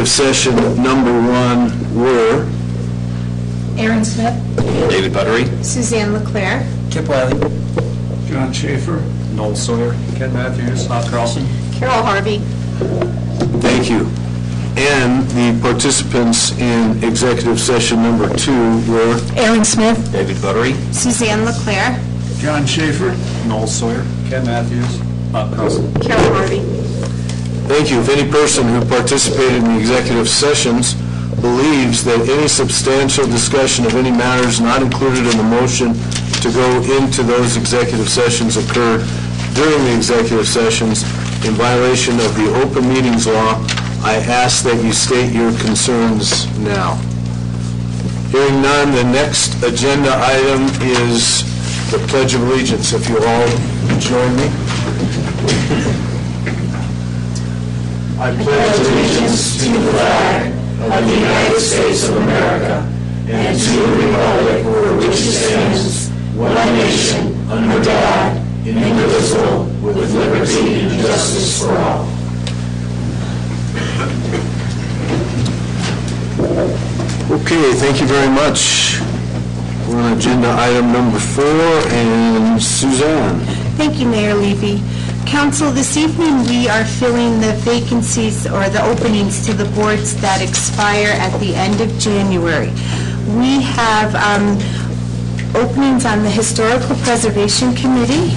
executive session number 1 were Aaron Smith, David Buttery, Suzanne LeClaire, Kip Wiley, John Schaefer, Noel Sawyer, Ken Matthews, Bob Carlson. Carol Harvey, thank you. And the participants in executive session number 2 were Aaron Smith, David Buttery, Suzanne LeClaire, John Schaefer, Noel Sawyer, Ken Matthews, Bob Carlson. Carol Harvey. Thank you. If any person who participated in the executive sessions believes that any substantial discussion of any matters not included in the motion to go into those executive sessions occurred during the executive sessions in violation of the open meetings law, I ask that you state your concerns now. Hearing none, the next agenda item is the Pledge of Allegiance. If you all join me. I pledge allegiance to the flag of the United States of America and to the republic for which it stands, one nation, under God, indivisible, with liberty and justice for all. Okay, thank you very much. We're on agenda item number 4, and Suzanne. Thank you, Mayor Levy. Council, this evening we are filling the vacancies or the openings to the boards that expire at the end of January. We have openings on the Historical Preservation Committee,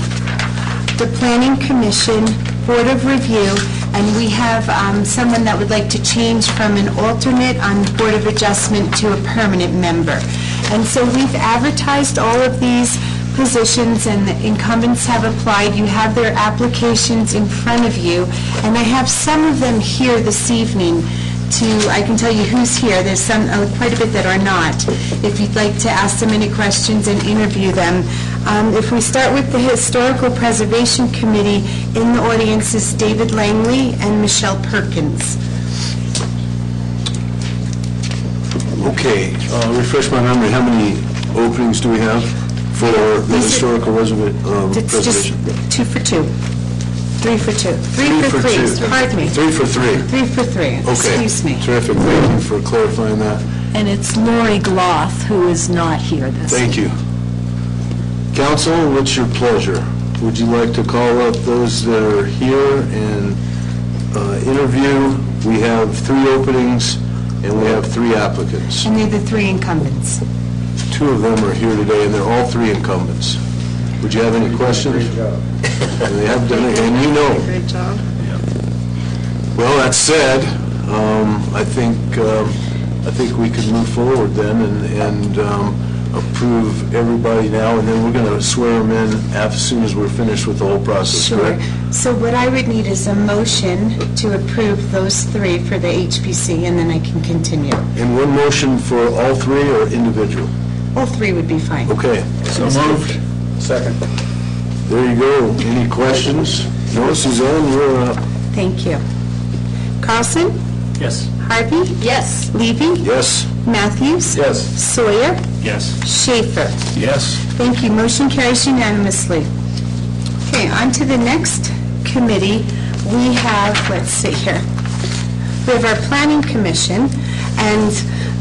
the Planning Commission, Board of Review, and we have someone that would like to change from an alternate on Board of Adjustment to a permanent member. And so we've advertised all of these positions and the incumbents have applied. You have their applications in front of you, and I have some of them here this evening I can tell you who's here. There's some, quite a bit that are not, if you'd like to ask them any questions and interview them. If we start with the Historical Preservation Committee, in the audience is David Langley and Michelle Perkins. Okay, refresh my memory, how many openings do we have for the Historical It's just Preservation? 2 for 2. 3 for 2. 3 for 3, pardon me. 3 for 3. 3 for 3, Okay. excuse me. Terrific, thank you for clarifying that. And it's Lori Gloth, who is not here this Thank you. Council, what's your pleasure? Would you like to call up those that are here and interview? We have 3 openings and we have 3 applicants. And they're the 3 incumbents. 2 of them are here today and they're all 3 incumbents. Would you have any questions? Great job. And they have done it, and you know. Great job. Well, that said, I think we could move forward then and approve everybody now, and then we're going to swear them in as soon as we're finished with the whole process, Sure. correct? So what I would need is a motion to approve those 3 for the HPC, and then I can continue. And one motion for all 3 or individual? All 3 would be fine. Okay. so moved. Second. There you go. Any questions? No, Suzanne, you're up. Thank you. Carlson? Yes. Harvey? Yes. Levy? Yes? Matthews? Yes. Sawyer? Yes. Schaefer? Yes. Thank you. Motion carries unanimously. Okay, on to the next committee. We have, let's see here, we have our Planning Commission, and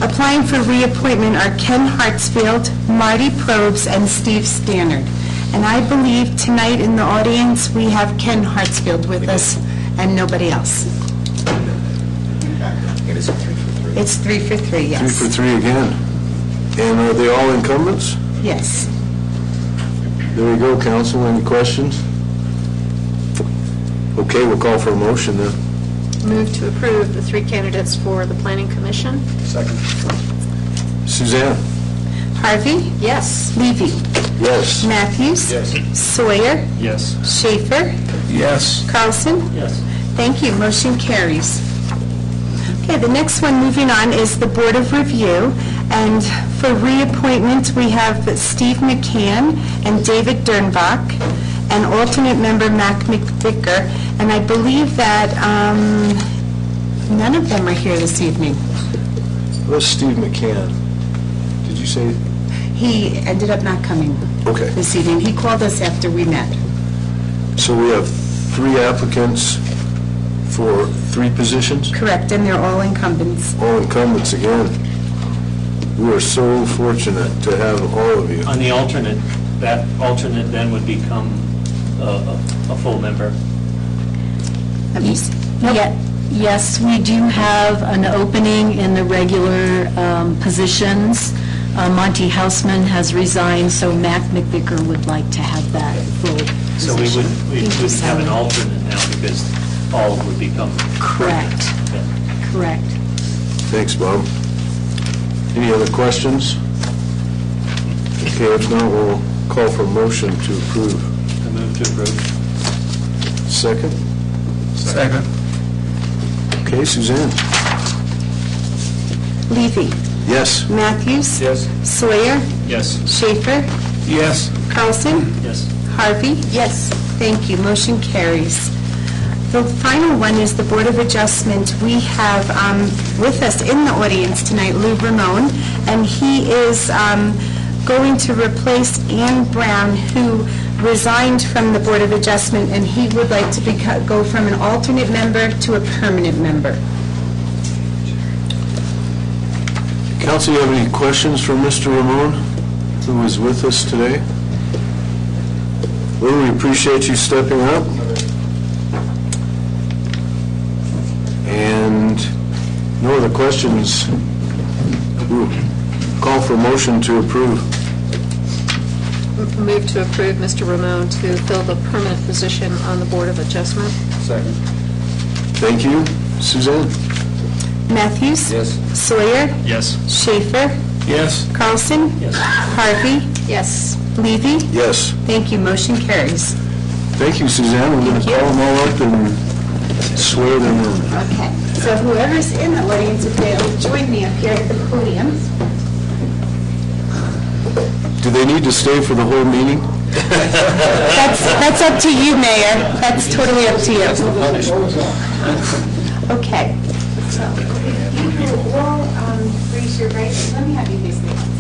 applying for reappointment are Ken Hartsfield, Marty Probes, and Steve Stannard. And I believe tonight in the audience, we have Ken Hartsfield with us and nobody else. It is 3 for 3. It's 3 for 3, 3 yes. for 3 again. And are they all incumbents? Yes. There you go, council. Any questions? Okay, we'll call for a motion then. Move to approve the 3 candidates for the Planning Commission. Second. Suzanne? Harvey? Yes. Levy? Yes. Matthews? Yes. Sawyer? Yes. Schaefer? Yes. Carlson? Yes. Thank you. Motion carries. Okay, the next one, moving on, is the Board of Review. And for reappointment, we have Steve McCann and David Dernbach, and alternate member Mac McVicker. And I believe that none of them are here this evening. What's Steve McCann? Did you say? He ended up not coming Okay. this evening. He called us after we met. So we have 3 applicants for 3 positions? Correct, and they're all incumbents. All incumbents again. We are so fortunate to have all of you. On the alternate, that alternate then would become a full member. Yes, we do have an opening in the regular positions. Monty Hausman has resigned, so Mac McVicker would like to have that full So we position. wouldn't have an alternate now because all would become. Correct, Yeah. correct. Thanks, Bob. Any other questions? Okay, if not, we'll call for a motion to approve. I move to approve. Second? Second. Okay, Suzanne? Levy, Yes. Matthews, Yes. Sawyer, Yes. Schaefer, Yes. Carlson, Yes. Harvey? Yes. Thank you, motion carries. The final one is the Board of Adjustment. We have with us in the audience tonight Lou Ramone, and he is going to replace Ann Brown, who resigned from the Board of Adjustment, and he would like to go from an alternate member to a permanent member. Council, you have any questions for Mr. Ramon, who is with us today? Lou, we appreciate you stepping up. And no other questions. Ooh, call for a motion to approve. Move to approve Mr. Ramon to fill the permanent position on the Board of Adjustment. Second. Thank you. Suzanne? Matthews? Yes. Sawyer? Yes. Schaefer? Yes. Carlson? Yes. Harvey? Yes. Levy? Yes. Thank you, motion carries. Thank you, Suzanne. We're going to call them all up and swear them in. Okay, so whoever's in the audience, if they'll join me up here at the podium. Do they need to stay for the whole meeting? That's up to you, Mayor. That's totally up to you. Okay. So if you will all raise your right, let me have you raise your hand.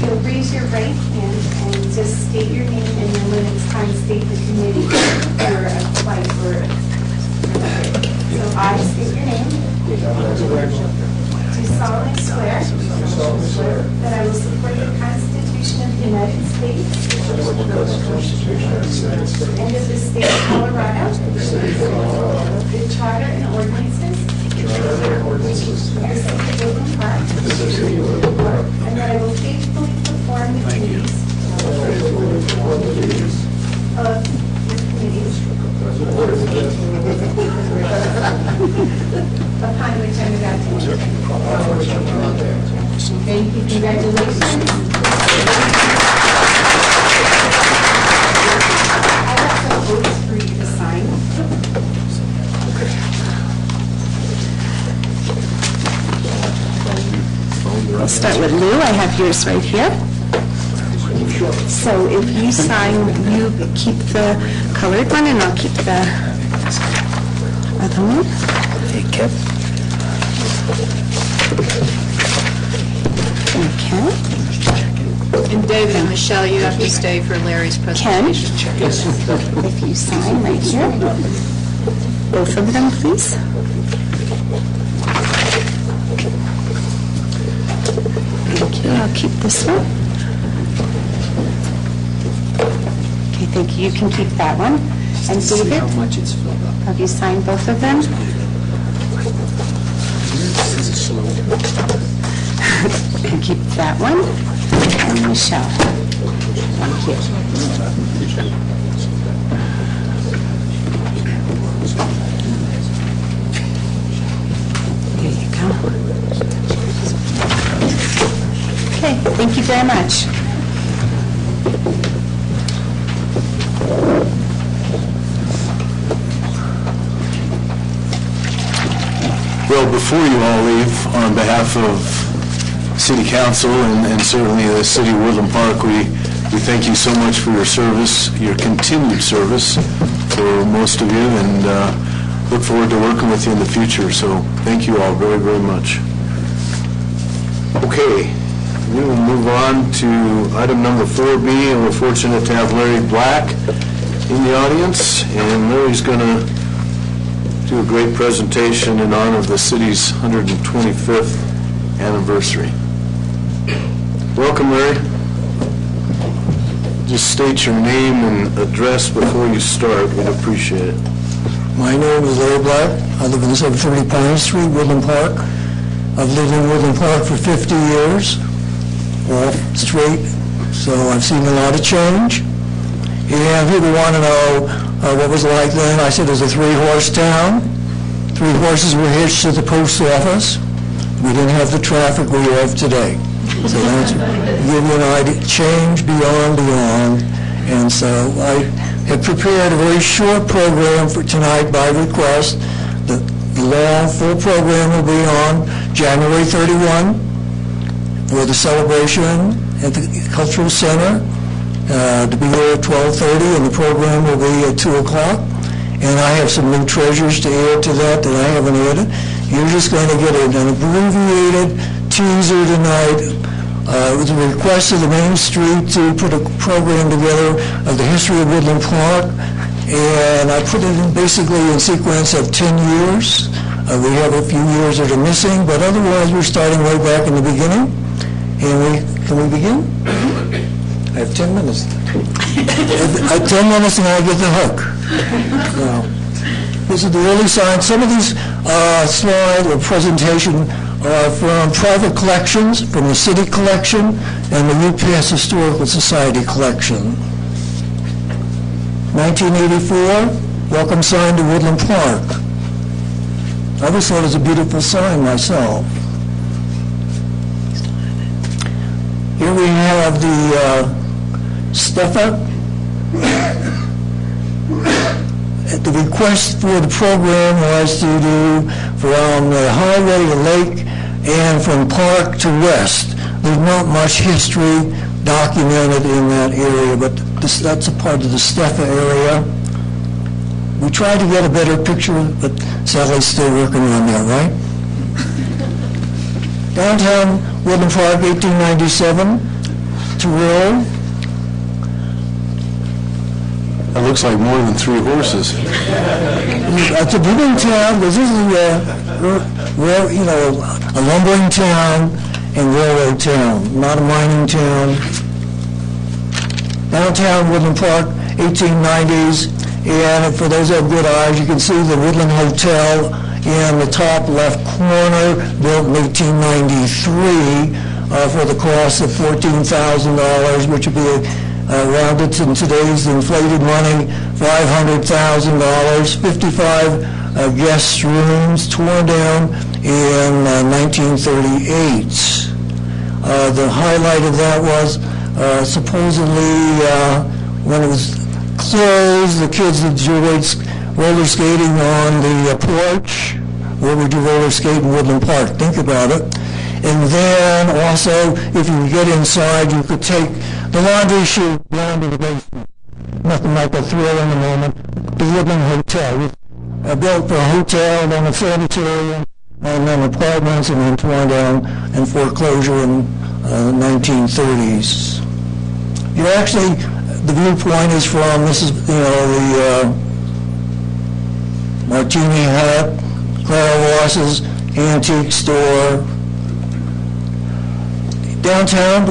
You'll raise your right hand and just state your name, and then when it's time, state the committee you're applied for. So I state your name. Do solemnly swear that I will support the Constitution of the United States and of the state of Colorado, the charter and ordinances of the city of Woodland Park, and that I will faithfully perform the duties of the committees upon which I'm about to enter. Thank you, congratulations. I have some oaths for you to sign. I'll start with Lou. I have yours right here. So if you sign, you keep the colored one, and I'll keep the other one. Okay. And David and Michelle, you have to stay for Larry's Ken, presentation. if you sign right here. Both of them, please. Thank you. I'll keep this one. Okay, thank you. You can keep that one. And David, have you signed both of them? And keep that one. And Michelle. Thank you. There you go. Okay, thank you very much. Well, before you all leave, on behalf of City Council and certainly the City of Woodland Park, we thank you so much for your service, your continued service for most of you, and look forward to working with you in the future. So thank you all very, very much. Okay, we will move on to item number 4B, and we're fortunate to have Larry Black in the audience, and Larry's going to do a great presentation in honor of the city's 125th anniversary. Welcome, Larry. Just state your name and address before you start. We'd appreciate it. My name is Larry Black. I live in 730 Pine Street, Woodland Park. I've lived in Woodland Park for 50 years, off straight, so I've seen a lot of change. And people want to know what was it like then. I said it was a three-horse town. 3 horses were hitched to the post office. We didn't have the traffic we have today. So that's give you an idea, change beyond. And so I have prepared a very short program for tonight by request. The long, full program will be on January 31 for the celebration at the Cultural Center to be here at 12:30, and the program will be at 2 o'clock. And I have some new treasures to add to that I haven't added. You're just going to get an abbreviated teaser tonight. It was a request of the Main Street to put a program together of the history of Woodland Park, and I put it in basically in sequence of 10 years. We have a few years that are missing, but otherwise we're starting way back in the beginning. And can we begin? I have 10 minutes. I have 10 minutes and I get the hook. Now, this is the early signs. Some of these slides or presentation are from private collections, from the city collection, and the UPass Historical Society collection. 1984, welcome sign to Woodland Park. I always thought it was a beautiful sign myself. Here we have the Steffa. The request for the program was to do from the highway to lake and from park to west. There's not much history documented in that area, but that's a part of the Steffa area. We tried to get a better picture, but sadly still working on that, right? Downtown Woodland Park, 1897, Terrell. That looks like more than 3 horses. It's a booming town, because this is a lumbering town and railroad town, not a mining town. Downtown Woodland Park, 1890s, and for those that have good eyes, you can see the Woodland Hotel in the top left corner, built in 1893 for the cost of $14,000, which would be rounded to today's inflated money, $500,000, 55 guest rooms torn down in 1938. The highlight of that was supposedly when it was closed, the kids enjoyed roller skating on the porch. Where would you roller skate in Woodland Park? Think about it. And then also, if you get inside, you could take the laundry chute down to the basement. Nothing like a thrill in the moment. The Woodland Hotel. Built for a hotel, then a sanitarium, and then apartments, and then torn down in foreclosure in the 1930s. You actually, the viewpoint is from, this is, the Martini Hut, Clara Ross's antique store. Downtown,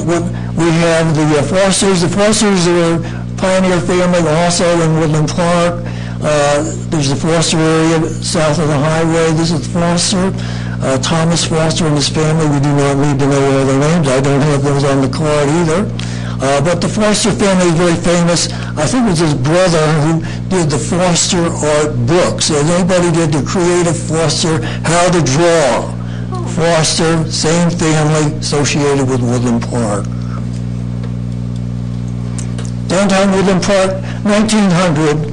we have the Fosters. The Fosters are a pioneer family also in Woodland Park. There's the Foster area south of the highway. This is Foster. Thomas Foster and his family. We do not need to know all their names. I don't have those on the card either. But the Foster family is very famous. I think it was his brother who did the Foster art books. If anybody did the Creative Foster, How to Draw. Foster, same family, associated with Woodland Park. Downtown Woodland Park, 1900.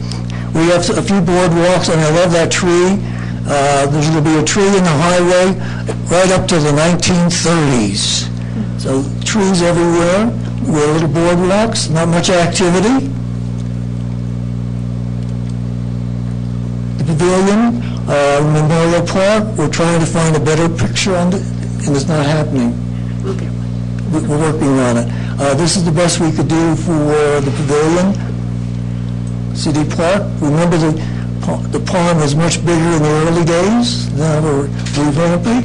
We have a few boardwalks, and I love that tree. There's going to be a tree in the highway right up to the 1930s. So trees everywhere, with little boardwalks, not much activity. The pavilion, Memorial Park, we're trying to find a better picture on it, and it's not happening. We're working on it. This is the best we could do for the pavilion. City Park, remember the The pond was much bigger in the early days. Now we're revamping.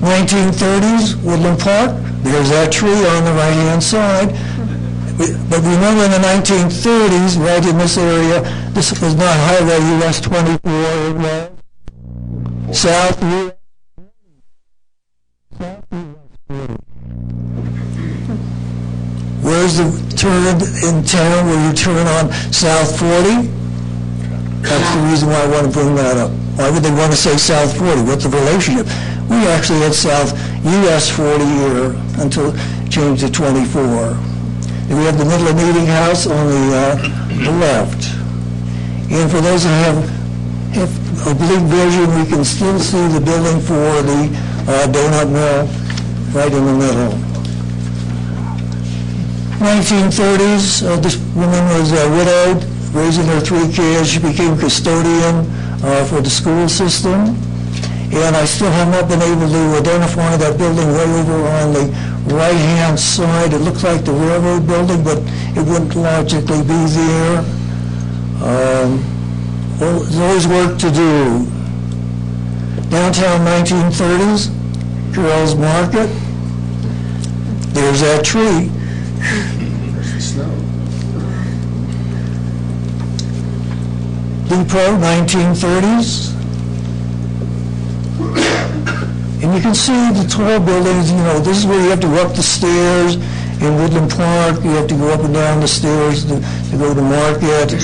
1930s, Woodland Park. There's that tree on the right-hand side. But remember in the 1930s, right in this area, this was not Highway US 24, it was South US. Where's the turn in town where you turn on South 40? That's the reason why I want to bring that up. Why would they want to say South 40? What's the relationship? We actually had South US 40 here until changed to 24. And we have the Middle Meeting House on the left. And for those that have oblique vision, we can still see the building for the donut mill right in the middle. 1930s, this woman was widowed, raising her 3 kids. She became custodian for the school system. And I still have not been able to identify that building way over on the right-hand side. It looks like the railroad building, but it wouldn't logically be there. Well, there's always work to do. Downtown 1930s, Carroll's Market. There's that tree. Depot, 1930s. And you can see the tall buildings, this is where you have to go up the stairs in Woodland Park. You have to go up and down the stairs to go to Market.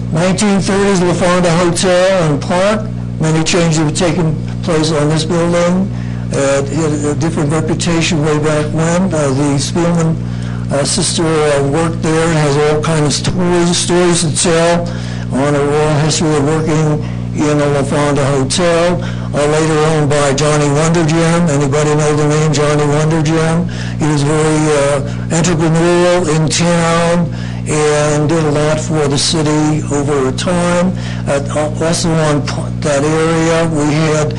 1930s, La Fonda Hotel and Park. Many changes have taken place on this building. It had a different reputation way back when. The Spielman sister worked there and has all kinds of stories to tell on her oral history of working in the La Fonda Hotel, later owned by Johnny Wonder Jim. Anybody know the name Johnny Wonder Jim? He was very entrepreneurial in town and did a lot for the city over time. Also on that area, we had,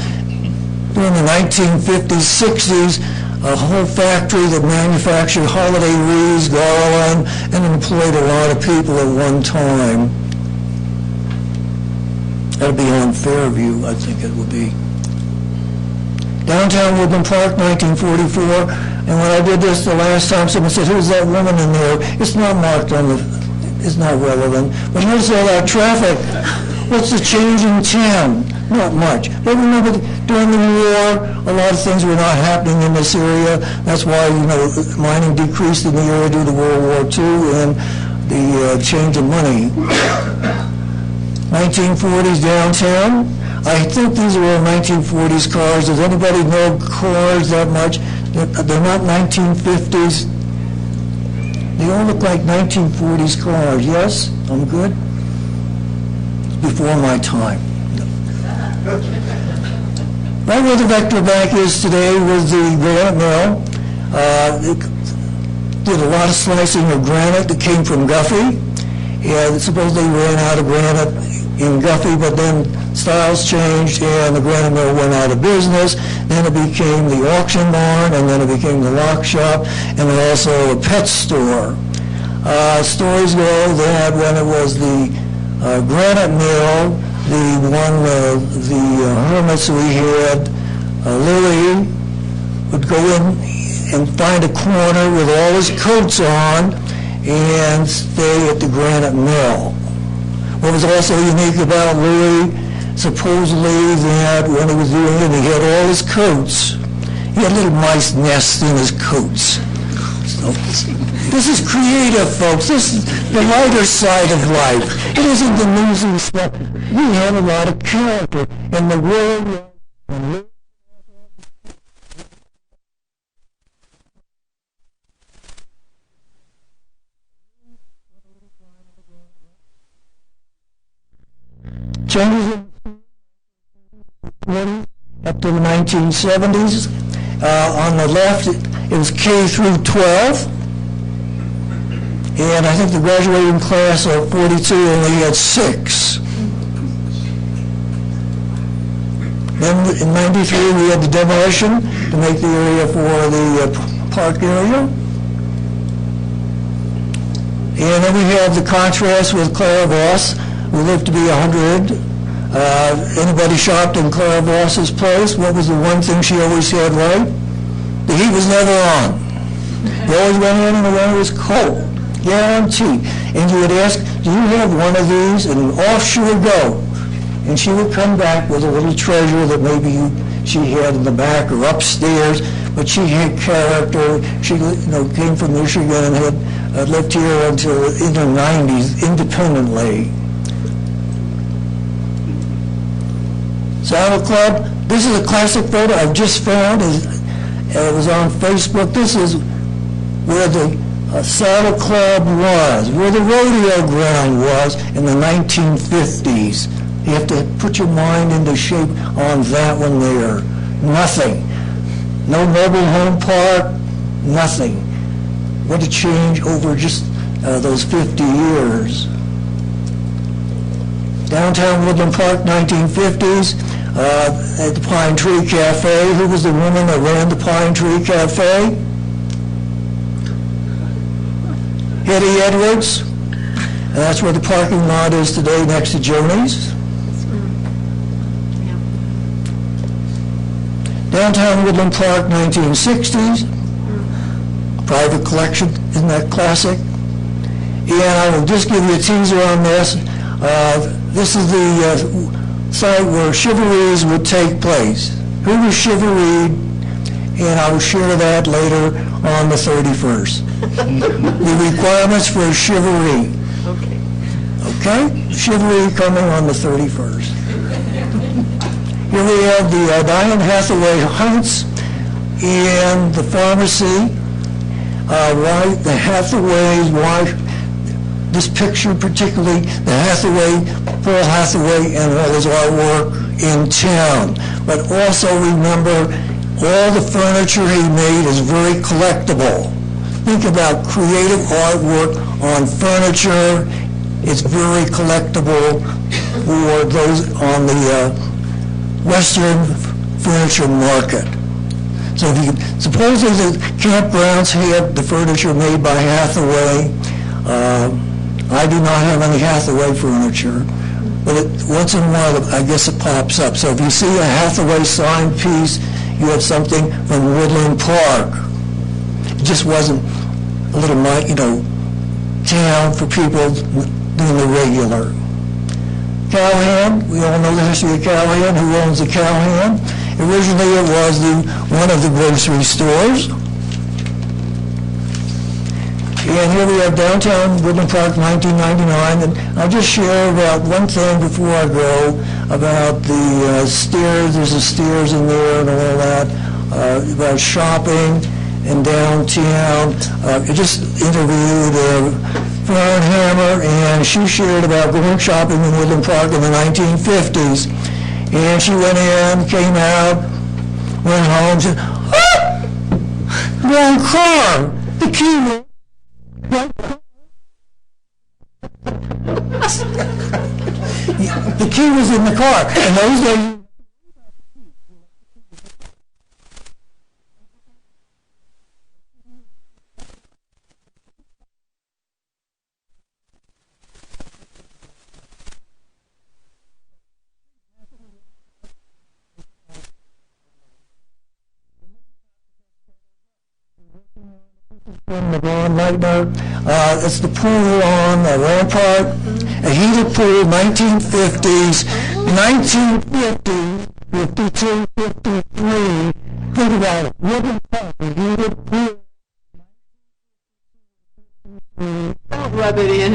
during the 1950s, 60s, a whole factory that manufactured holiday wreaths, garland, and employed a lot of people at one time. That'll be on Fairview, I think it would be. Downtown Woodland Park, 1944. And when I did this the last time, someone said, "Who's that woman in there?" It's not marked on it's not relevant. But here's all that traffic. What's the change in town? Not much. But remember, during the war, a lot of things were not happening in this area. That's why, mining decreased in the area due to World War II and the change of money. 1940s downtown. I think these are all 1940s cars. Does anybody know cars that much? They're not 1950s. They all look like 1940s cars. Yes? I'm good? Before my time. Right where the Vector Bank is today was the granite mill. It did a lot of slicing of granite that came from Guffey. And supposedly ran out of granite in Guffey, but then styles changed and the granite mill went out of business. Then it became the auction barn, and then it became the lock shop, and then also a pet store. Stories go that when it was the granite mill, the hermits we had, Louis, would go in and find a corner with all his coats on and stay at the granite mill. What was also unique about Louis, supposedly that when he was doing it, he had all his coats. He had little mice nests in his coats. So, this is creative, folks. This is the lighter side of life. It isn't the newsy stuff. We have a lot of character in the world. Changes up to the 1970s. On the left, it was K through 12. And I think the graduating class of 42 only had 6. Then in 93, we had the demolition to make the area for the park area. And then we have the contrast with Clara Voss, who lived to be 100. Anybody shopped in Clara Voss's place? What was the one thing she always had right? The heat was never on. They always went in and the winter was cold, guaranteed. And you would ask, do you have one of these? And off she would go. And she would come back with a little treasure that maybe she had in the back or upstairs, but she had character. She came from Michigan and had lived here until in the 90s independently. Saddle Club, this is a classic photo I've just found. It was on Facebook. This is where the Saddle Club was, where the rodeo ground was in the 1950s. You have to put your mind into shape on that one there. Nothing. No mobile home park, nothing. What a change over just those 50 years. Downtown Woodland Park, 1950s, at the Pine Tree Cafe. Who was the woman that ran the Pine Tree Cafe? Hetty Edwards. And that's where the parking lot is today, next to Joni's. Downtown Woodland Park, 1960s. Private collection, isn't that classic? And I will just give you a teaser on this. This is the site where chivalries would take place. Who was chivalried? And I will share that later on the 31st. The requirements for a chivalry. Okay? Chivalry coming on the 31st. Here we have the Diane Hathaway Hunts and the pharmacy. The Hathaways, why this picture particularly, the Hathaway, Paul Hathaway and all his artwork in town. But also remember, all the furniture he made is very collectible. Think about creative artwork on furniture. It's very collectible for those on the Western furniture market. So if you supposedly the campgrounds have the furniture made by Hathaway. I do not have any Hathaway furniture, but once in a while I guess it pops up. So if you see a Hathaway sign piece, you have something from Woodland Park. It just wasn't a little, town for people doing the regular. Callahan, we all know the history of Callahan. Who owns the Callahan? Originally it was one of the grocery stores. And here we have downtown Woodland Park, 1999. And I'll just share about one thing before I go about the stairs. There's the stairs in there and all that, about shopping in downtown. I just interviewed Fern Hammer, and she shared about going shopping in Woodland Park in the 1950s. And she went in, came out, went home, said, wrong car! The key was... The key was in the car. In those days... LeBron Leitner. It's the pool on Rampart, a heated pool, 1950s, 1950, 52, 53. Think about it. Woodland Park, a heated pool. Don't rub it in.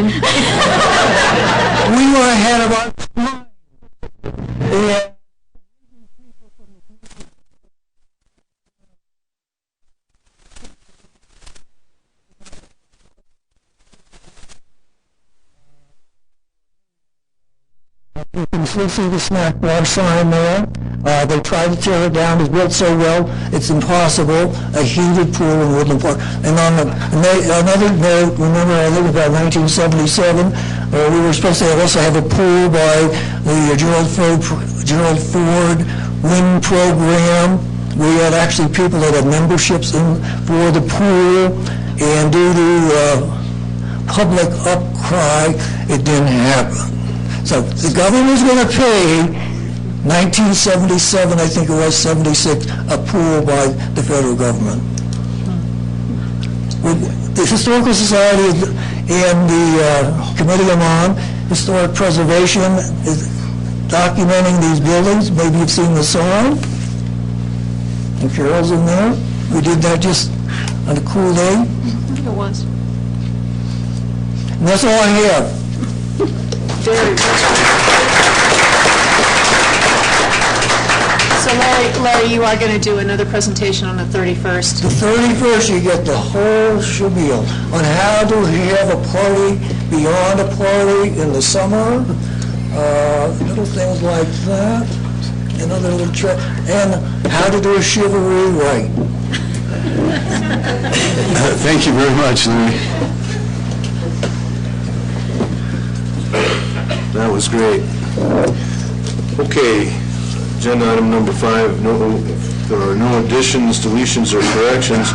We were ahead of our time. Yeah. You can still see the snack bar sign there. They tried to tear it down. It's built so well, it's impossible. A heated pool in Woodland Park. And on another note, remember I think about 1977, we were supposed to also have a pool by the Gerald Ford Wing Program. We had actually people that had memberships for the pool, and due to public outcry, it didn't happen. So the government's going to pay 1977, I think it was, 76, a pool by the federal government. The Historical Society and the Committee on Historic Preservation is documenting these buildings. Maybe you've seen the song. And Carol's in there. We did that just on a cool day. It was. And that's all I have. Very So Larry, you are going to do another presentation on the 31st. The 31st, you get the whole spiel on how to have a party beyond a party in the summer, little things like that, and other little and how to do a chivalry right. Thank you very much, Larry. That was great. Okay, agenda item number 5, if there are no additions, deletions, or corrections,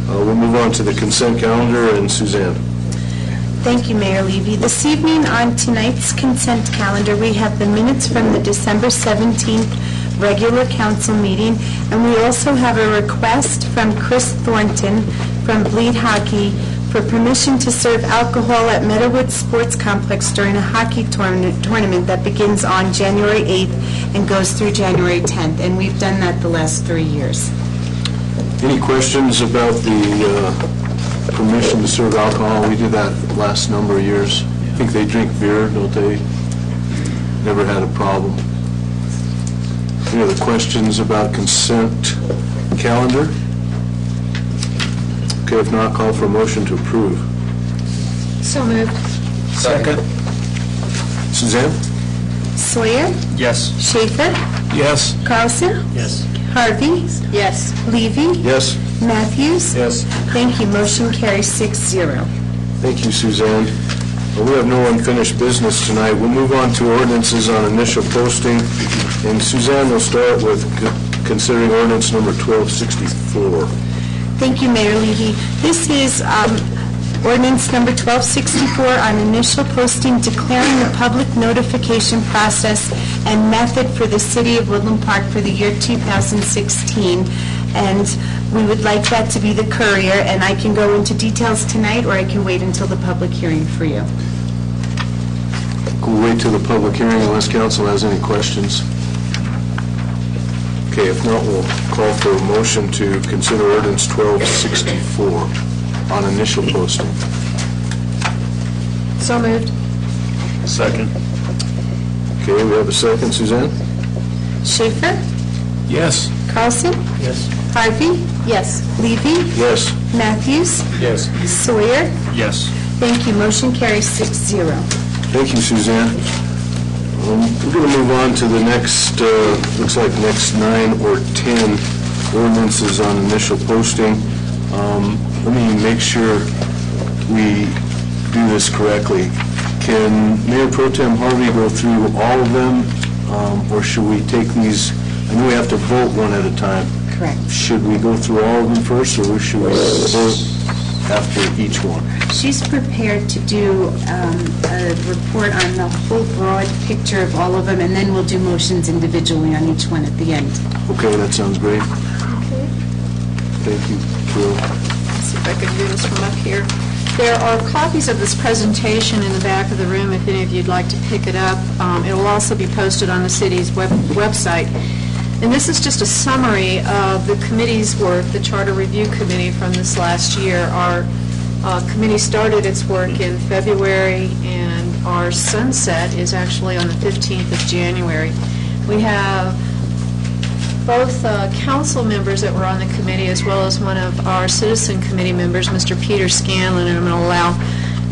we'll move on to the consent calendar, and Suzanne. Thank you, Mayor Levy. This evening on tonight's consent calendar, we have the minutes from the December 17th regular council meeting, and we also have a request from Chris Thornton from Bleed Hockey for permission to serve alcohol at Meadowwood Sports Complex during a hockey tournament that begins on January 8th and goes through January 10th, and we've done that the last 3 years. Any questions about the permission to serve alcohol? We did that last number of years. I think they drink beer, don't they? Never had a problem. Any other questions about consent calendar? Okay, if not, call for a motion to approve. So moved. Second. Suzanne? Sawyer? Yes. Schaefer? Yes. Carlson? Yes. Harvey? Yes. Levy? Yes. Matthews? Yes. Thank you. Motion carries 6-0. Thank you, Suzanne. Well, we have no unfinished business tonight. We'll move on to ordinances on initial posting. And Suzanne will start with considering ordinance number 1264. Thank you, Mayor Levy. This is ordinance number 1264 on initial posting declaring the public notification process and method for the City of Woodland Park for the year 2016. And we would like that to be the courier, and I can go into details tonight, or I can wait until the public hearing for you. We'll wait till the public hearing unless council has any questions. Okay, if not, we'll call for a motion to consider ordinance 1264 on initial posting. So moved. Second. Okay, we have a second. Suzanne? Schaefer? Yes. Carlson? Yes. Harvey? Yes. Levy? Yes. Matthews? Yes. Sawyer? Yes. Thank you. Motion carries 6-0. Thank you, Suzanne. We're going to move on to the next, looks like next 9 or 10 ordinances on initial posting. Let me make sure we do this correctly. Can Mayor Pro Tem Harvey go through all of them, or should we take these? I know we have to vote one at a time. Correct. Should we go through all of them first, or should we vote after each one? She's prepared to do a report on the whole broad picture of all of them, and then we'll do motions individually on each one at the end. Okay, that sounds great. Thank you, Carol. Let's see if I can do this from up here. There are copies of this presentation in the back of the room if any of you'd like to pick it up. It will also be posted on the city's website. And this is just a summary of the committee's work, the Charter Review Committee from this last year. Our committee started its work in February, and our sunset is actually on the 15th of January. We have both council members that were on the committee as well as one of our citizen committee members, Mr. Peter Scanlon, and I'm going to allow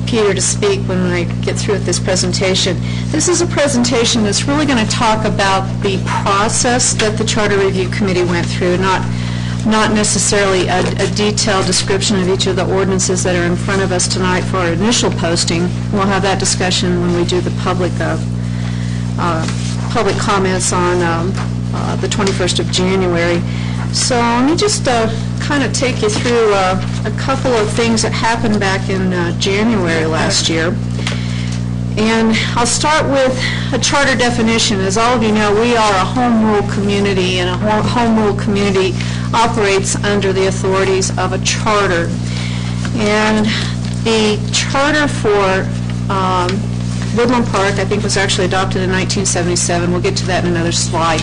Peter to speak when I get through with this presentation. This is a presentation that's really going to talk about the process that the Charter Review Committee went through, not necessarily a detailed description of each of the ordinances that are in front of us tonight for our initial posting. We'll have that discussion when we do the public comments on the 21st of January. So let me just kind of take you through a couple of things that happened back in January last year. And I'll start with a charter definition. As all of you know, we are a home rule community, and a home rule community operates under the authorities of a charter. And the charter for Woodland Park, I think, was actually adopted in 1977. We'll get to that in another slide.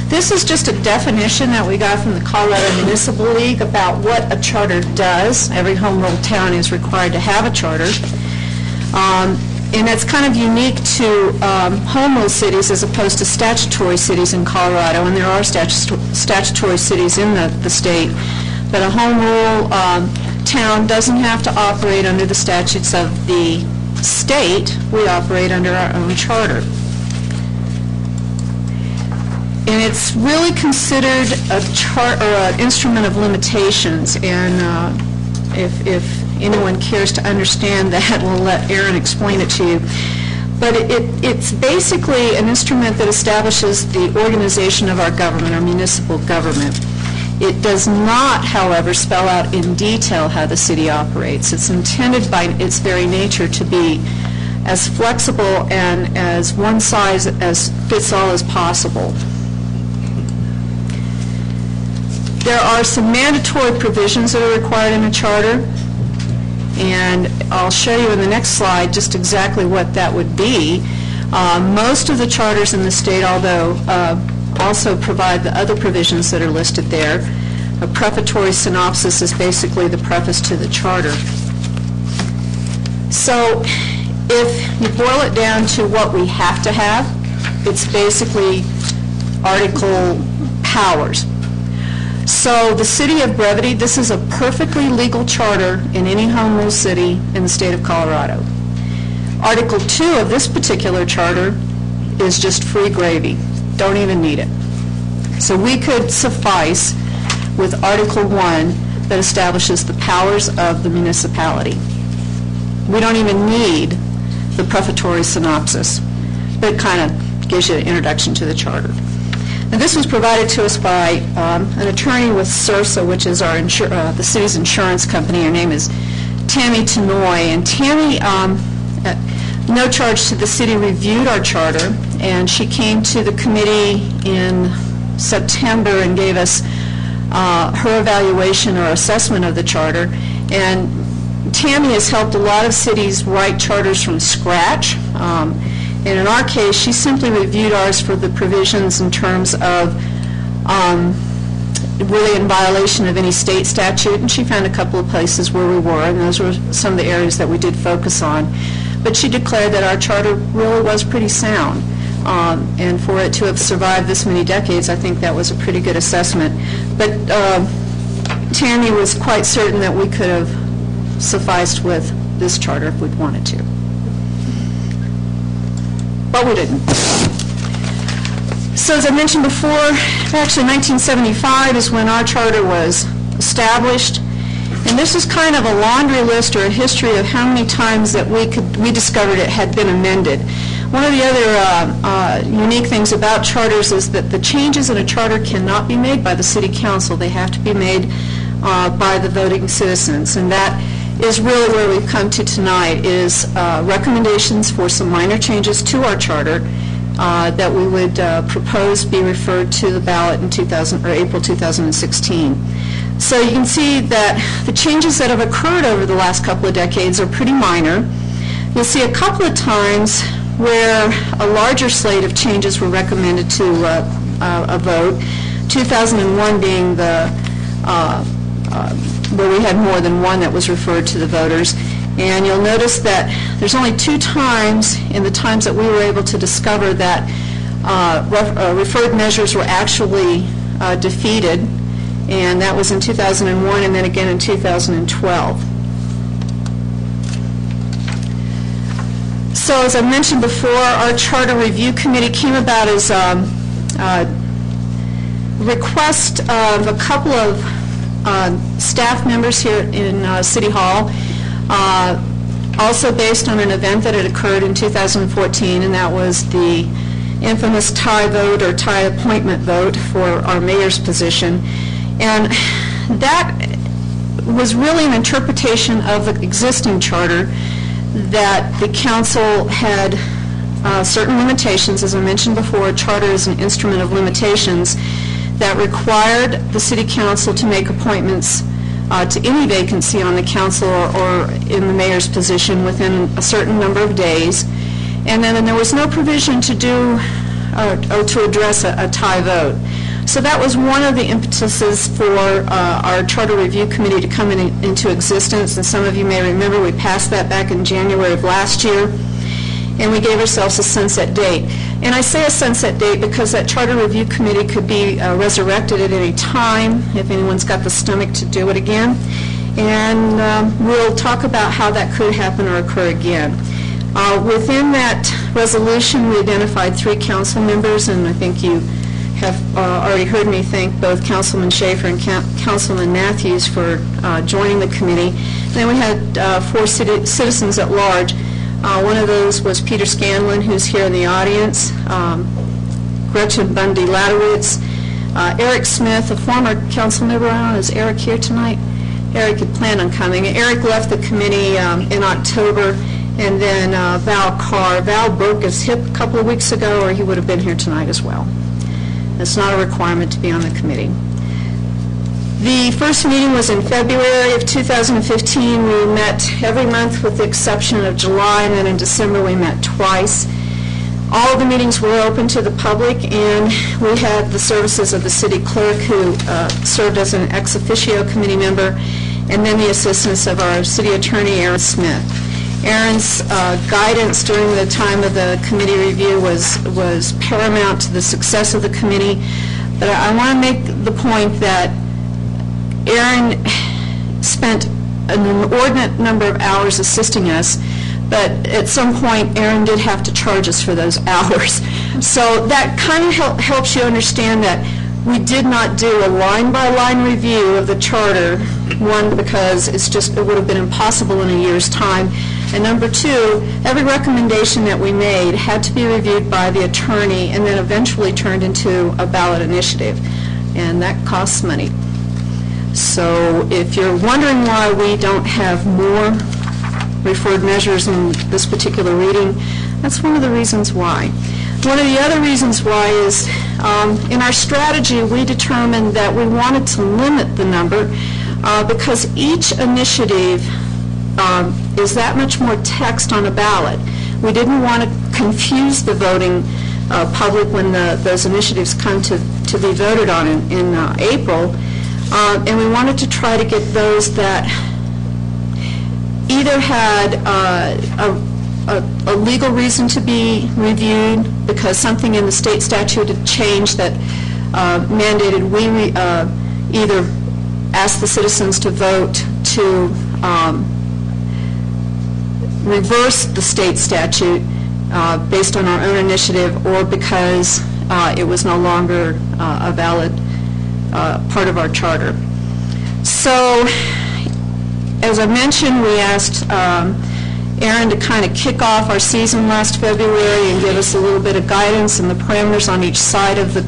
This is just a definition that we got from the Colorado Municipal League about what a charter does. Every home rule town is required to have a charter. And that's kind of unique to home rule cities as opposed to statutory cities in Colorado, and there are statutory cities in the state. But a home rule town doesn't have to operate under the statutes of the state. We operate under our own charter. And it's really considered an instrument of limitations, and if anyone cares to understand that, we'll let Aaron explain it to you. But it's basically an instrument that establishes the organization of our government, our municipal government. It does not, however, spell out in detail how the city operates. It's intended by its very nature to be as flexible and as one size as fits all as possible. There are some mandatory provisions that are required in a charter, and I'll show you in the next slide just exactly what that would be. Most of the charters in the state, although also provide the other provisions that are listed there. A prefatory synopsis is basically the preface to the charter. So if you boil it down to what we have to have, it's basically article powers. So the City of Brevity, this is a perfectly legal charter in any home rule city in the state of Colorado. Article 2 of this particular charter is just free gravy. Don't even need it. So we could suffice with Article 1 that establishes the powers of the municipality. We don't even need the prefatory synopsis, but it kind of gives you an introduction to the charter. And this was provided to us by an attorney with CIRSA, which is our the city's insurance company. Her name is Tammy Tenoy. And Tammy, at no charge to the city, reviewed our charter, and she came to the committee in September and gave us her evaluation or assessment of the charter. And Tammy has helped a lot of cities write charters from scratch. And in our case, she simply reviewed ours for the provisions in terms of really in violation of any state statute, and she found a couple of places where we were, and those were some of the areas that we did focus on. But she declared that our charter really was pretty sound, and for it to have survived this many decades, I think that was a pretty good assessment. But Tammy was quite certain that we could have sufficed with this charter if we'd wanted to. But we didn't. So as I mentioned before, actually 1975 is when our charter was established. And this is kind of a laundry list or a history of how many times that we discovered it had been amended. One of the other unique things about charters is that the changes in a charter cannot be made by the city council. They have to be made by the voting citizens. And that is really where we've come to tonight, is recommendations for some minor changes to our charter that we would propose be referred to the ballot in April 2016. So you can see that the changes that have occurred over the last couple of decades are pretty minor. You'll see a couple of times where a larger slate of changes were recommended to a vote, 2001 being the where we had more than one that was referred to the voters. And you'll notice that there's only 2 times in the times that we were able to discover that referred measures were actually defeated, and that was in 2001 and then again in 2012. So as I mentioned before, our Charter Review Committee came about as a request of a couple of staff members here in City Hall, also based on an event that had occurred in 2014, and that was the infamous tie vote or tie appointment vote for our mayor's position. And that was really an interpretation of the existing charter, that the council had certain limitations. As I mentioned before, a charter is an instrument of limitations that required the city council to make appointments to any vacancy on the council or in the mayor's position within a certain number of days. And then there was no provision to do or to address a tie vote. So that was one of the impetuses for our Charter Review Committee to come into existence. And some of you may remember we passed that back in January of last year, and we gave ourselves a sunset date. And I say a sunset date because that Charter Review Committee could be resurrected at any time if anyone's got the stomach to do it again. And we'll talk about how that could happen or occur again. Within that resolution, we identified 3 council members, and I think you have already heard me thank both Councilman Schaefer and Councilman Matthews for joining the committee. Then we had 4 citizens at large. One of those was Peter Scanlon, who's here in the audience, Gretchen Bundy Ladowitz, Eric Smith, a former council member. I don't know, is Eric here tonight? Eric had planned on coming. Eric left the committee in October, and then Val Carr. Val broke his hip a couple of weeks ago, or he would have been here tonight as well. It's not a requirement to be on the committee. The first meeting was in February of 2015. We met every month with the exception of July, and then in December we met twice. All of the meetings were open to the public, and we had the services of the city clerk, who served as an ex officio committee member, and then the assistance of our city attorney, Aaron Smith. Aaron's guidance during the time of the committee review was paramount to the success of the committee. But I want to make the point that Aaron spent an inordinate number of hours assisting us, but at some point Aaron did have to charge us for those hours. So that kind of helps you understand that we did not do a line-by-line review of the charter, one, because it would have been impossible in a year's time, and number 2, every recommendation that we made had to be reviewed by the attorney and then eventually turned into a ballot initiative, and that costs money. So if you're wondering why we don't have more referred measures in this particular reading, that's one of the reasons why. One of the other reasons why is in our strategy we determined that we wanted to limit the number because each initiative is that much more text on a ballot. We didn't want to confuse the voting public when those initiatives come to be voted on in April, and we wanted to try to get those that either had a legal reason to be reviewed because something in the state statute had changed that mandated we either ask the citizens to vote to reverse the state statute based on our own initiative, or because it was no longer a valid part of our charter. So, as I mentioned, we asked Aaron to kind of kick off our season last February and give us a little bit of guidance and the parameters on each side of the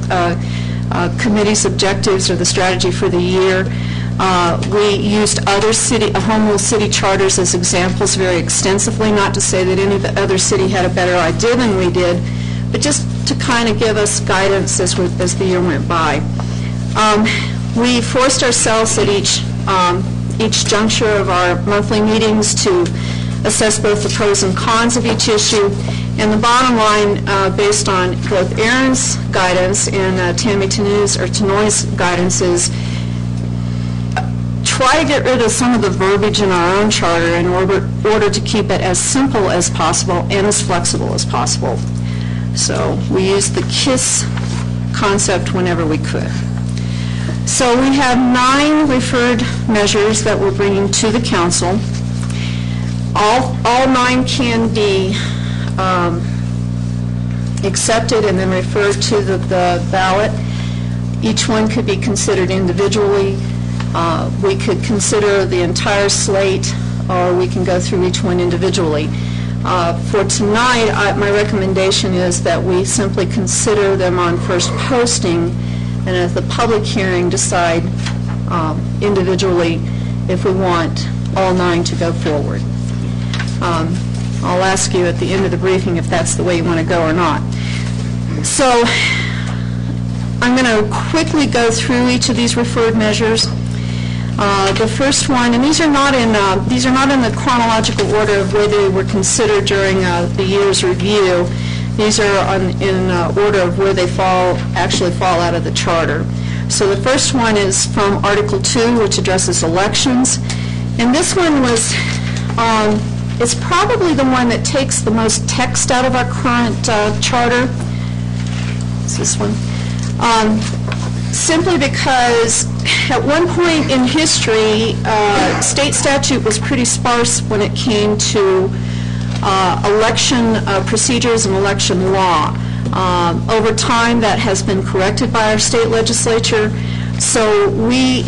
committee's objectives or the strategy for the year. We used other home rule city charters as examples very extensively, not to say that any other city had a better idea than we did, but just to kind of give us guidance as the year went by. We forced ourselves at each juncture of our monthly meetings to assess both the pros and cons of each issue, and the bottom line, based on both Aaron's guidance and Tammy Tenoy's guidance, is try to get rid of some of the verbiage in our own charter in order to keep it as simple as possible and as flexible as possible. So we used the KISS concept whenever we could. So we have 9 referred measures that we're bringing to the council. All 9 can be accepted and then referred to the ballot. Each one could be considered individually. We could consider the entire slate, or we can go through each one individually. For tonight, my recommendation is that we simply consider them on first posting, and at the public hearing decide individually if we want all 9 to go forward. I'll ask you at the end of the briefing if that's the way you want to go or not. So I'm going to quickly go through each of these referred measures. The first one, and these are not in the chronological order of where they were considered during the year's review. These are in order of where they actually fall out of the charter. So the first one is from Article 2, which addresses elections. And this one was, it's probably the one that takes the most text out of our current charter. It's this one. Simply because at one point in history, state statute was pretty sparse when it came to election procedures and election law. Over time, that has been corrected by our state legislature. So we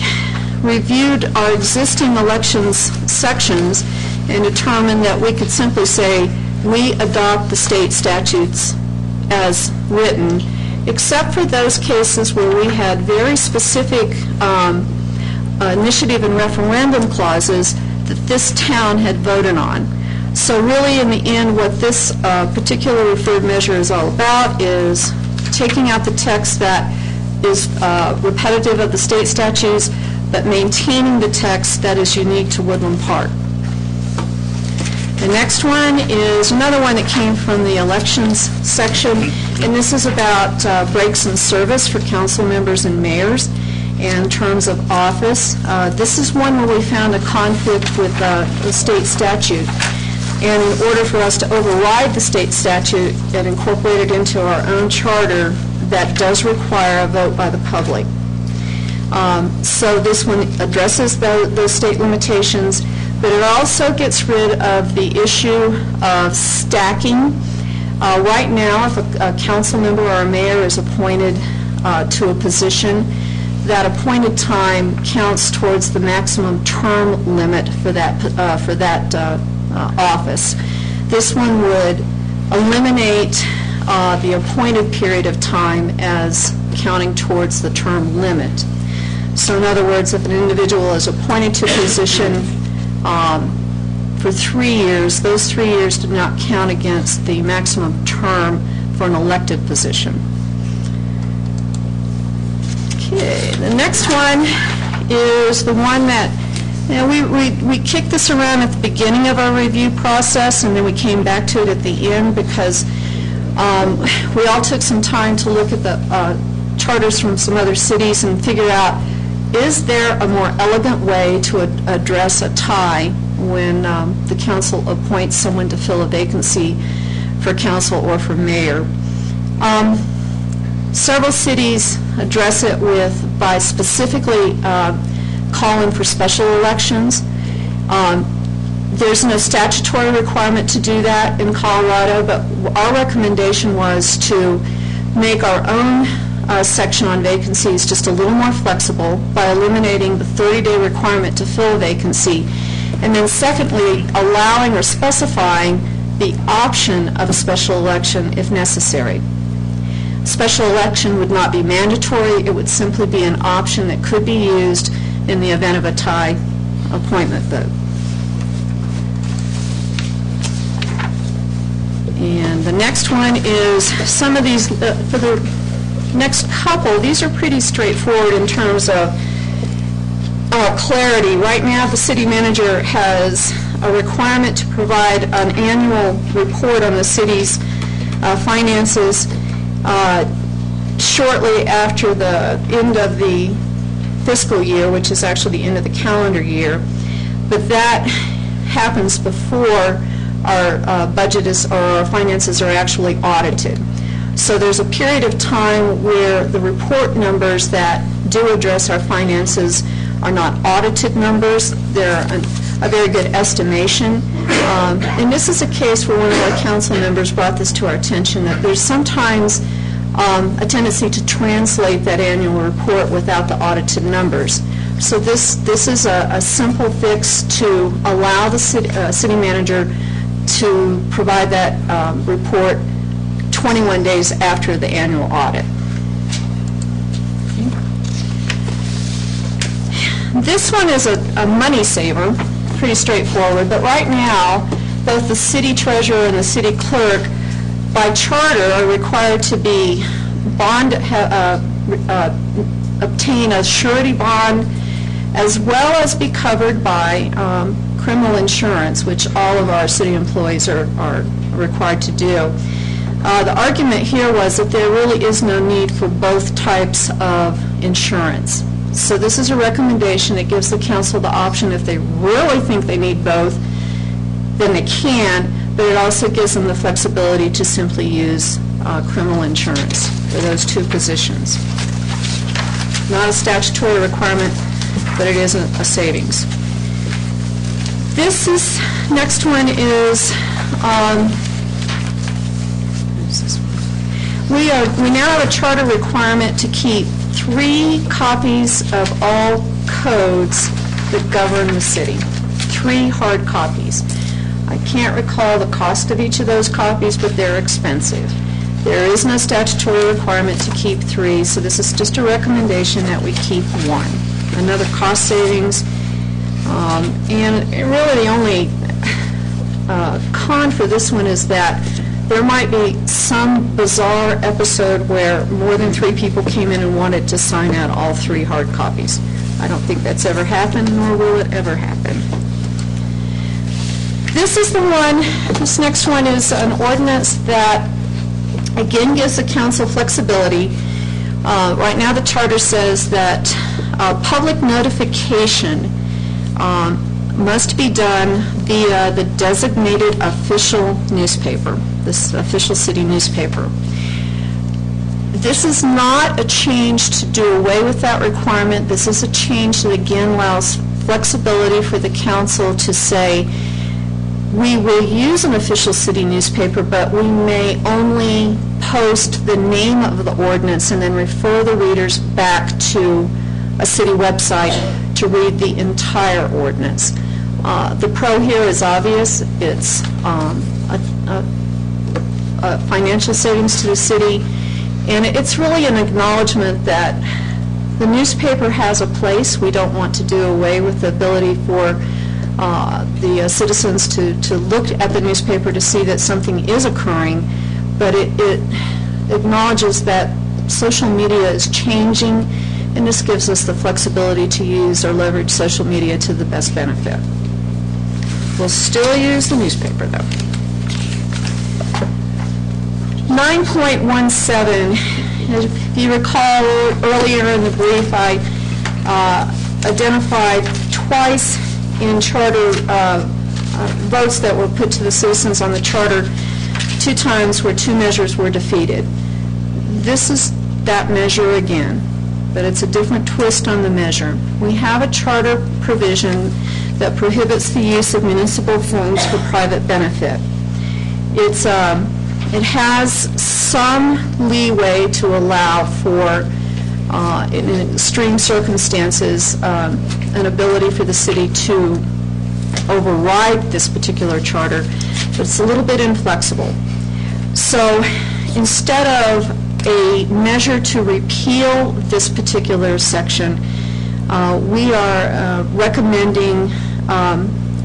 reviewed our existing elections sections and determined that we could simply say, we adopt the state statutes as written, except for those cases where we had very specific initiative and referendum clauses that this town had voted on. So really, in the end, what this particular referred measure is all about is taking out the text that is repetitive of the state statutes, but maintaining the text that is unique to Woodland Park. The next one is another one that came from the elections section, and this is about breaks in service for council members and mayors and terms of office. This is one where we found a conflict with the state statute. And in order for us to override the state statute and incorporate it into our own charter, that does require a vote by the public. So this one addresses those state limitations, but it also gets rid of the issue of stacking. Right now, if a council member or a mayor is appointed to a position, that appointed time counts towards the maximum term limit for that office. This one would eliminate the appointed period of time as counting towards the term limit. So in other words, if an individual is appointed to a position for 3 years, those 3 years do not count against the maximum term for an elected position. Okay, the next one is the one that, you know, we kicked this around at the beginning of our review process, and then we came back to it at the end because we all took some time to look at the charters from some other cities and figure out, is there a more elegant way to address a tie when the council appoints someone to fill a vacancy for council or for mayor? Several cities address it by specifically calling for special elections. There's no statutory requirement to do that in Colorado, but our recommendation was to make our own section on vacancies just a little more flexible by eliminating the 30-day requirement to fill a vacancy, and then secondly, allowing or specifying the option of a special election if necessary. Special election would not be mandatory. It would simply be an option that could be used in the event of a tie appointment vote. And the next one is some of these, for the next couple, these are pretty straightforward in terms of clarity. Right now, the city manager has a requirement to provide an annual report on the city's finances shortly after the end of the fiscal year, which is actually the end of the calendar year. But that happens before our budget is, or our finances are actually audited. So there's a period of time where the report numbers that do address our finances are not audited numbers. They're a very good estimation. And this is a case where one of our council members brought this to our attention, that there's sometimes a tendency to translate that annual report without the audited numbers. So this is a simple fix to allow the city manager to provide that report 21 days after the annual audit. This one is a money saver, pretty straightforward, but right now, both the city treasurer and the city clerk, by charter, are required to be obtain a surety bond, as well as be covered by criminal insurance, which all of our city employees are required to do. The argument here was that there really is no need for both types of insurance. So this is a recommendation that gives the council the option, if they really think they need both, then they can, but it also gives them the flexibility to simply use criminal insurance for those two positions. Not a statutory requirement, but it is a savings. Next one is, we now have a charter requirement to keep 3 copies of all codes that govern the city. 3 hard copies. I can't recall the cost of each of those copies, but they're expensive. There is no statutory requirement to keep 3, so this is just a recommendation that we keep 1. Another cost savings. And really the only con for this one is that there might be some bizarre episode where more than 3 people came in and wanted to sign out all 3 hard copies. I don't think that's ever happened, nor will it ever happen. This next one is an ordinance that, again, gives the council flexibility. Right now, the charter says that public notification must be done via the designated official newspaper, this official city newspaper. This is not a change to do away with that requirement. This is a change that, again, allows flexibility for the council to say, we will use an official city newspaper, but we may only post the name of the ordinance and then refer the readers back to a city website to read the entire ordinance. The pro here is obvious. It's a financial savings to the city, and it's really an acknowledgement that the newspaper has a place. We don't want to do away with the ability for the citizens to look at the newspaper to see that something is occurring, but it acknowledges that social media is changing, and this gives us the flexibility to use or leverage social media to the best benefit. We'll still use the newspaper, though. 9.17, if you recall earlier in the brief, I identified twice in charter votes that were put to the citizens on the charter, 2 times where 2 measures were defeated. This is that measure again, but it's a different twist on the measure. We have a charter provision that prohibits the use of municipal funds for private benefit. It has some leeway to allow for, in extreme circumstances, an ability for the city to override this particular charter, but it's a little bit inflexible. So instead of a measure to repeal this particular section, we are recommending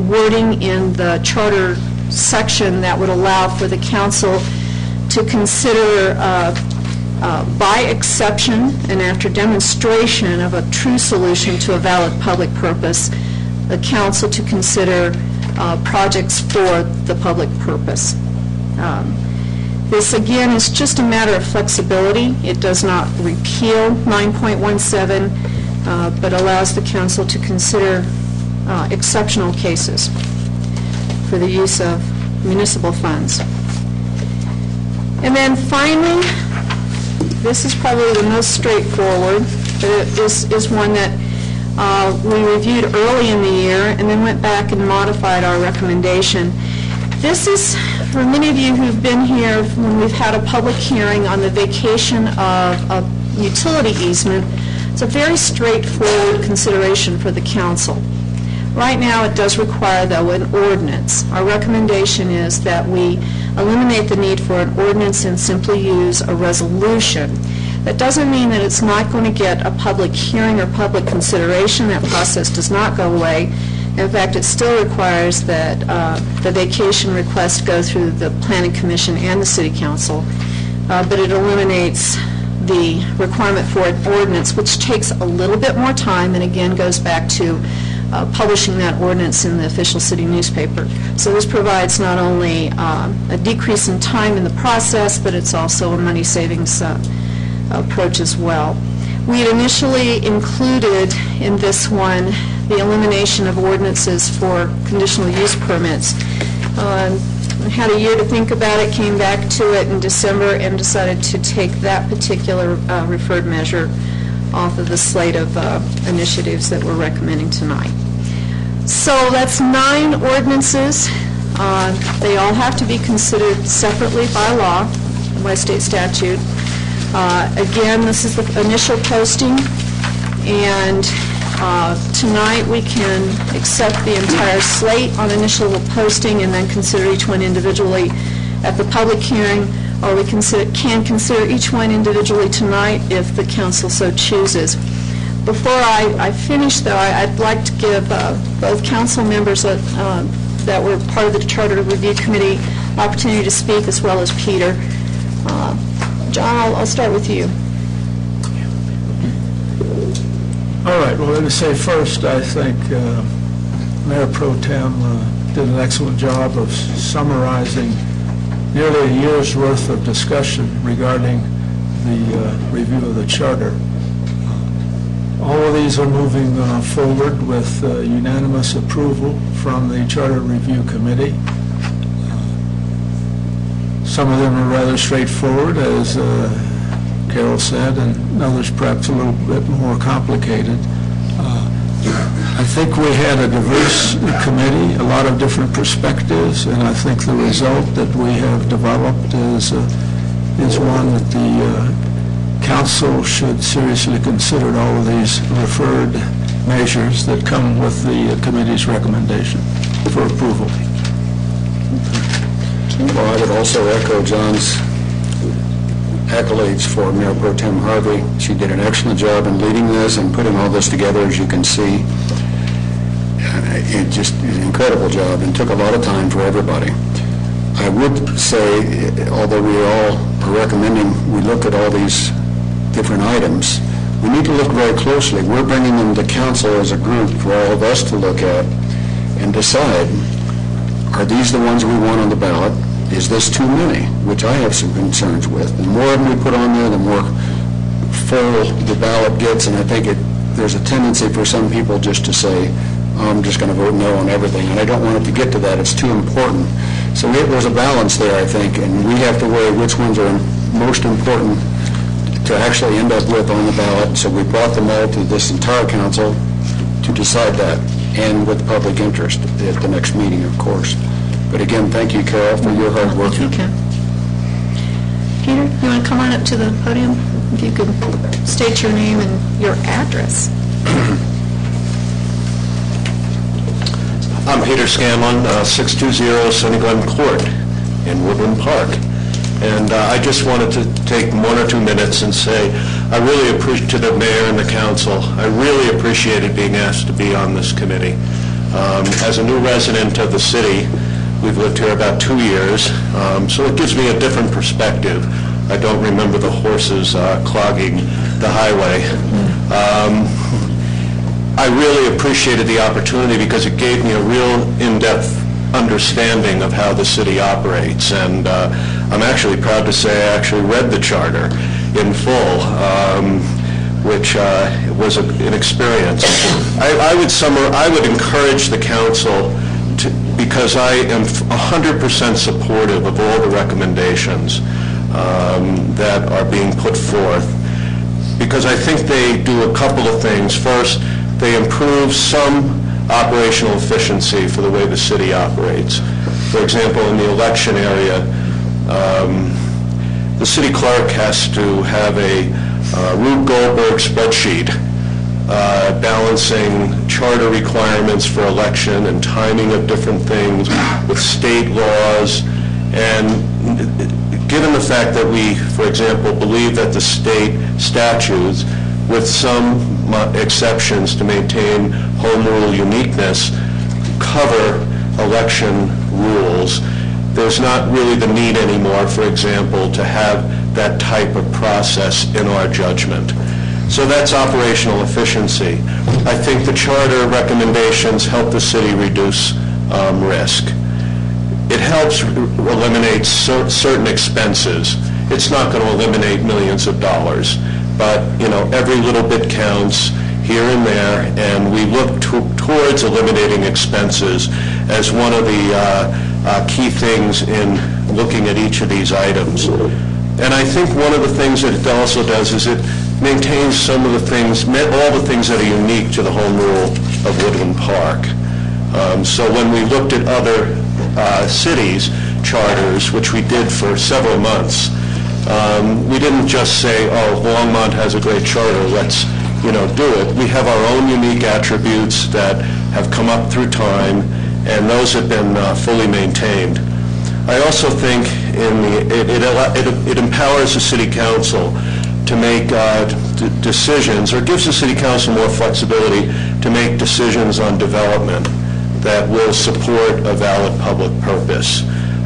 wording in the charter section that would allow for the council to consider, by exception and after demonstration of a true solution to a valid public purpose, the council to consider projects for the public purpose. This, again, is just a matter of flexibility. It does not repeal 9.17, but allows the council to consider exceptional cases for the use of municipal funds. And then finally, this is probably the most straightforward, but it is one that we reviewed early in the year and then went back and modified our recommendation. This is, for many of you who've been here when we've had a public hearing on the vacation of a utility easement, it's a very straightforward consideration for the council. Right now, it does require, though, an ordinance. Our recommendation is that we eliminate the need for an ordinance and simply use a resolution. That doesn't mean that it's not going to get a public hearing or public consideration. That process does not go away. In fact, it still requires that the vacation request go through the Planning Commission and the City Council, but it eliminates the requirement for an ordinance, which takes a little bit more time, and again goes back to publishing that ordinance in the official city newspaper. So this provides not only a decrease in time in the process, but it's also a money savings approach as well. We had initially included in this one the elimination of ordinances for conditional use permits. Had a year to think about it, came back to it in December, and decided to take that particular referred measure off of the slate of initiatives that we're recommending tonight. So that's 9 ordinances. They all have to be considered separately by law, by state statute. Again, this is the initial posting, and tonight we can accept the entire slate on initial posting and then consider each one individually at the public hearing, or we can consider each one individually tonight if the council so chooses. Before I finish, though, I'd like to give both council members that were part of the Charter Review Committee opportunity to speak, as well as Peter. John, I'll start with you. All right, well, let me say first, I think Mayor Pro Tem did an excellent job of summarizing nearly a year's worth of discussion regarding the review of the charter. All of these are moving forward with unanimous approval from the Charter Review Committee. Some of them are rather straightforward, as Carol said, and others perhaps a little bit more complicated. I think we had a diverse committee, a lot of different perspectives, and I think the result that we have developed is one that the council should seriously consider all of these referred measures that come with the committee's recommendation for approval. Well, I would also echo John's accolades for Mayor Pro Tem Harvey. She did an excellent job in leading this and putting all this together, as you can see. It just is an incredible job and took a lot of time for everybody. I would say, although we all are recommending we look at all these different items, we need to look very closely. We're bringing them to council as a group for all of us to look at and decide, are these the ones we want on the ballot? Is this too many? Which I have some concerns with. The more of them we put on there, the more full the ballot gets, and I think there's a tendency for some people just to say, I'm just going to vote no on everything, and I don't want it to get to that. It's too important. So there's a balance there, I think, and we have to weigh which ones are most important to actually end up with on the ballot. So we brought them all to this entire council to decide that, and with public interest at the next meeting, of course. But again, thank you, Carol, for your hard work. Thank you, Ken. Peter, you want to come on up to the podium? If you could state your name and your address. I'm Peter Scanlon, 620 Sunny Glen Court in Woodland Park. And I just wanted to take 1 or 2 minutes and say I really appreciate the mayor and the council. I really appreciated being asked to be on this committee. As a new resident of the city, we've lived here about 2 years, so it gives me a different perspective. I don't remember the horses clogging the highway. I really appreciated the opportunity because it gave me a real in-depth understanding of how the city operates, and I'm actually proud to say I actually read the charter in full, which was an experience. I would encourage the council to, because I am 100% supportive of all the recommendations that are being put forth, because I think they do a couple of things. First, they improve some operational efficiency for the way the city operates. For example, in the election area, the city clerk has to have a Rube Goldberg spreadsheet balancing charter requirements for election and timing of different things with state laws And given the fact that we, for example, believe that the state statutes, with some exceptions to maintain home rule uniqueness, cover election rules, there's not really the need anymore, for example, to have that type of process in our judgment. So that's operational efficiency. I think the charter recommendations help the city reduce risk. It helps eliminate certain expenses. It's not going to eliminate millions of dollars, but every little bit counts here and there, and we look towards eliminating expenses as one of the key things in looking at each of these items. And I think one of the things that it also does is it maintains some of the things, all the things that are unique to the home rule of Woodland Park. So when we looked at other cities' charters, which we did for several months, we didn't just say, oh, Longmont has a great charter, let's do it. We have our own unique attributes that have come up through time, and those have been fully maintained. I also think it empowers the city council to make decisions, or gives the city council more flexibility to make decisions on development that will support a valid public purpose.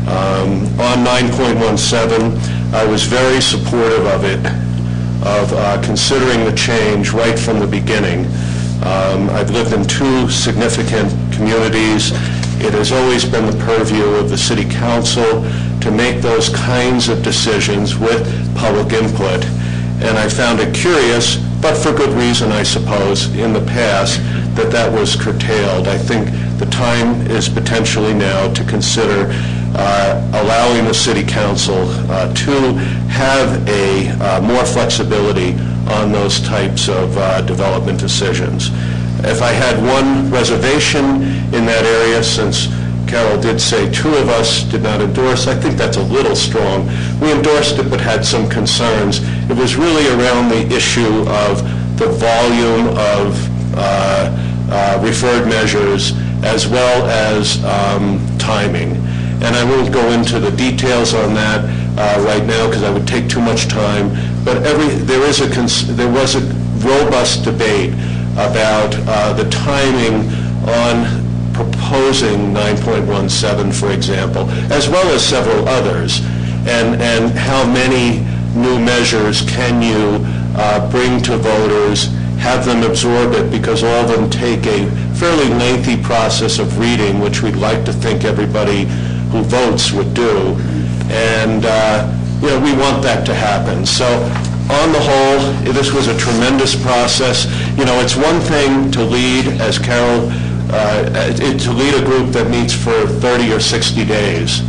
On 9.17, I was very supportive of it, of considering the change right from the beginning. I've lived in two significant communities. It has always been the purview of the city council to make those kinds of decisions with public input. And I found it curious, but for good reason, I suppose, in the past, that was curtailed. I think the time is potentially now to consider allowing the city council to have more flexibility on those types of development decisions. If I had one reservation in that area, since Carol did say two of us did not endorse, I think that's a little strong. We endorsed it but had some concerns. It was really around the issue of the volume of referred measures as well as timing. And I won't go into the details on that right now because I would take too much time. But there was a robust debate about the timing on proposing 9.17, for example, as well as several others, and how many new measures can you bring to voters, have them absorb it, because all of them take a fairly lengthy process of reading, which we'd like to think everybody who votes would do. And we want that to happen. So on the whole, this was a tremendous process. It's one thing to lead, as Carol, to lead a group that meets for 30 or 60 days.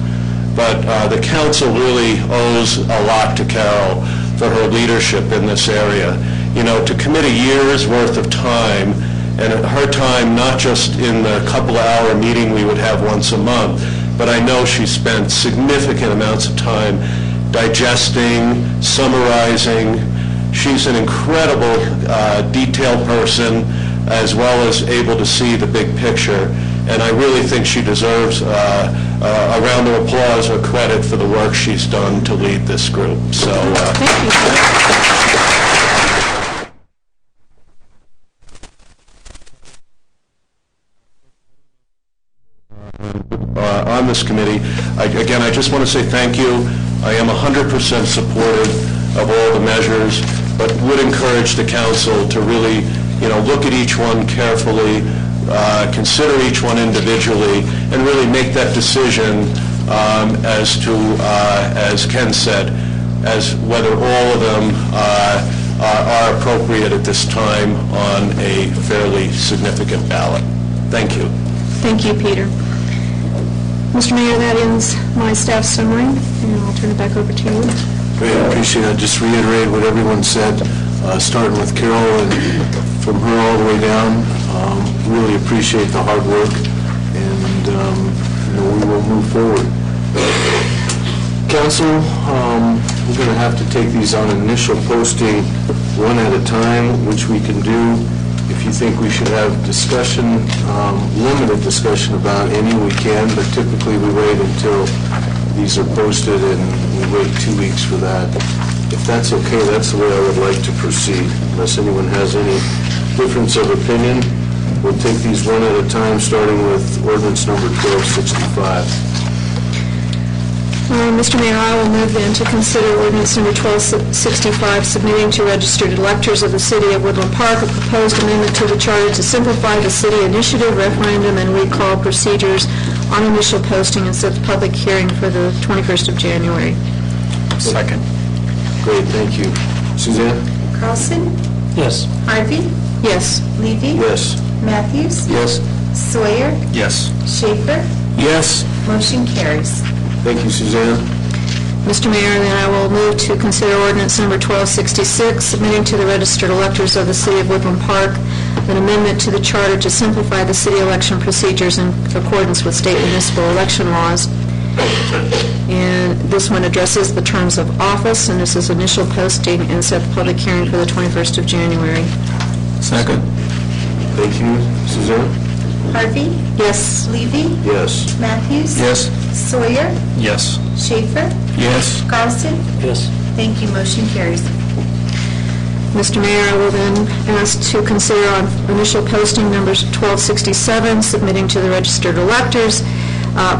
But the council really owes a lot to Carol for her leadership in this area. To commit a year's worth of time, and her time not just in the couple-hour meeting we would have once a month, but I know she spent significant amounts of time digesting, summarizing. She's an incredible detailed person, as well as able to see the big picture. And I really think she deserves a round of applause or credit for the work she's done to lead this group. So, Thank you. on this committee. Again, I just want to say thank you. I am 100% supportive of all the measures, but would encourage the council to really, look at each one carefully, consider each one individually, and really make that decision as to, as Ken said, as whether all of them are appropriate at this time on a fairly significant ballot. Thank you. Thank you, Peter. Mr. Mayor, that ends my staff summary, and I'll turn it back over to you. Great, I appreciate it. I'll just reiterate what everyone said, starting with Carol and from her all the way down. Really appreciate the hard work, and we will move forward. Council, we're going to have to take these on initial posting one at a time, which we can do. If you think we should have discussion, limited discussion about any, we can, but typically we wait until these are posted and we wait 2 weeks for that. If that's okay, that's the way I would like to proceed. Unless anyone has any difference of opinion, we'll take these one at a time, starting with ordinance number 1265. Mr. Mayor, I will move then to consider ordinance number 1265, submitting to registered electors of the city of Woodland Park a proposed amendment to the charter to simplify the city initiative, referendum, and recall procedures on initial posting and set the public hearing for the 21st of January. Second. Great, thank you. Suzanne? Carlson? Yes. Harvey? Yes. Levy? Yes. Matthews? Yes. Sawyer? Yes. Schaefer? Yes. Motion carries. Thank you, Suzanne. Mr. Mayor, then I will move to consider ordinance number 1266, submitting to the registered electors of the city of Woodland Park an amendment to the charter to simplify the city election procedures in accordance with state municipal election laws. And this one addresses the terms of office, and this is initial posting and set the public hearing for the 21st of January. Second. Thank you, Suzanne. Harvey? Yes. Levy? Yes. Matthews? Yes. Sawyer? Yes. Schaefer? Yes. Carlson? Yes. Thank you. Motion carries. Mr. Mayor, I will then ask to consider on initial posting numbers 1267, submitting to the registered electors,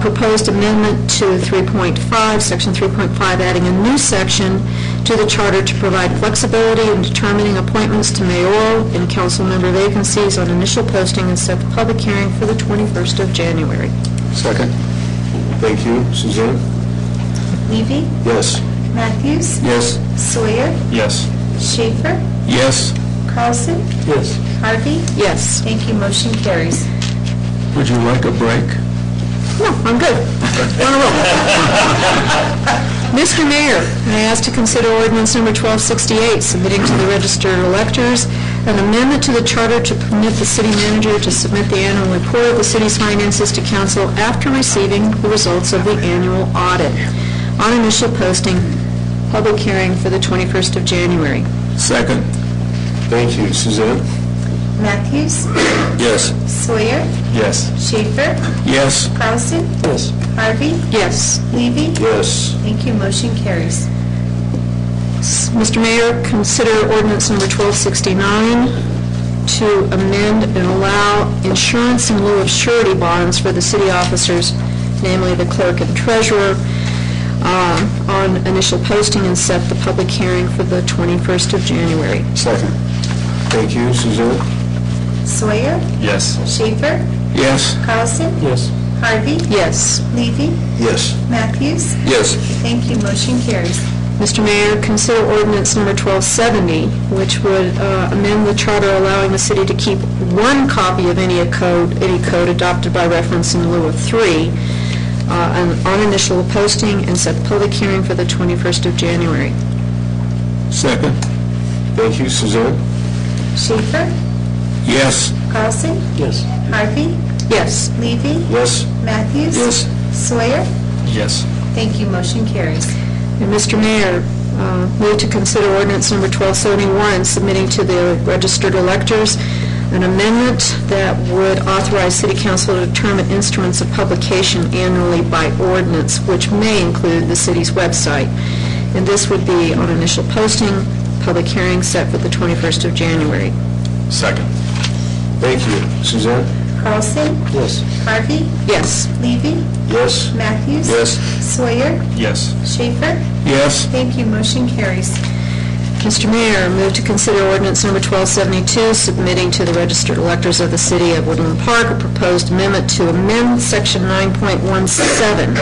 proposed amendment to 3.5, section 3.5, adding a new section to the charter to provide flexibility in determining appointments to mayoral and council member vacancies on initial posting and set the public hearing for the 21st of January. Second. Thank you, Suzanne. Levy? Yes. Matthews? Yes. Sawyer? Yes. Schaefer? Yes. Carlson? Yes. Harvey? Yes. Thank you. Motion carries. Would you like a break? No, I'm good. On a roll. Mr. Mayor, I ask to consider ordinance number 1268, submitting to the registered electors an amendment to the charter to permit the city manager to submit the annual report of the city's finances to council after receiving the results of the annual audit. On initial posting, public hearing for the 21st of January. Second. Thank you, Suzanne. Matthews? Yes. Sawyer? Yes. Schaefer? Yes. Carlson? Yes. Harvey? Yes. Levy? Yes. Thank you. Motion carries. Mr. Mayor, consider ordinance number 1269 to amend and allow insurance in lieu of surety bonds for the city officers, namely the clerk and treasurer, on initial posting and set the public hearing for the 21st of January. Second. Thank you, Suzanne. Sawyer? Yes. Schaefer? Yes. Carlson? Yes. Harvey? Yes. Levy? Yes. Matthews? Yes. Thank you. Motion carries. Mr. Mayor, consider ordinance number 1270, which would amend the charter allowing the city to keep one copy of any code adopted by reference in lieu of three on initial posting and set the public hearing for the 21st of January. Second. Thank you, Suzanne. Schaefer? Yes. Carlson? Yes. Harvey? Yes. Levy? Yes. Matthews? Yes. Sawyer? Yes. Thank you. Motion carries. And Mr. Mayor, move to consider ordinance number 1271, submitting to the registered electors an amendment that would authorize City Council to determine instruments of publication annually by ordinance, which may include the city's website. And this would be on initial posting, public hearing set for the 21st of January. Second. Thank you, Suzanne. Carlson? Yes. Harvey? Yes. Levy? Yes. Matthews? Yes. Sawyer? Yes. Schaefer? Yes. Thank you. Motion carries. Mr. Mayor, move to consider ordinance number 1272, submitting to the registered electors of the city of Woodland Park a proposed amendment to amend section 9.17,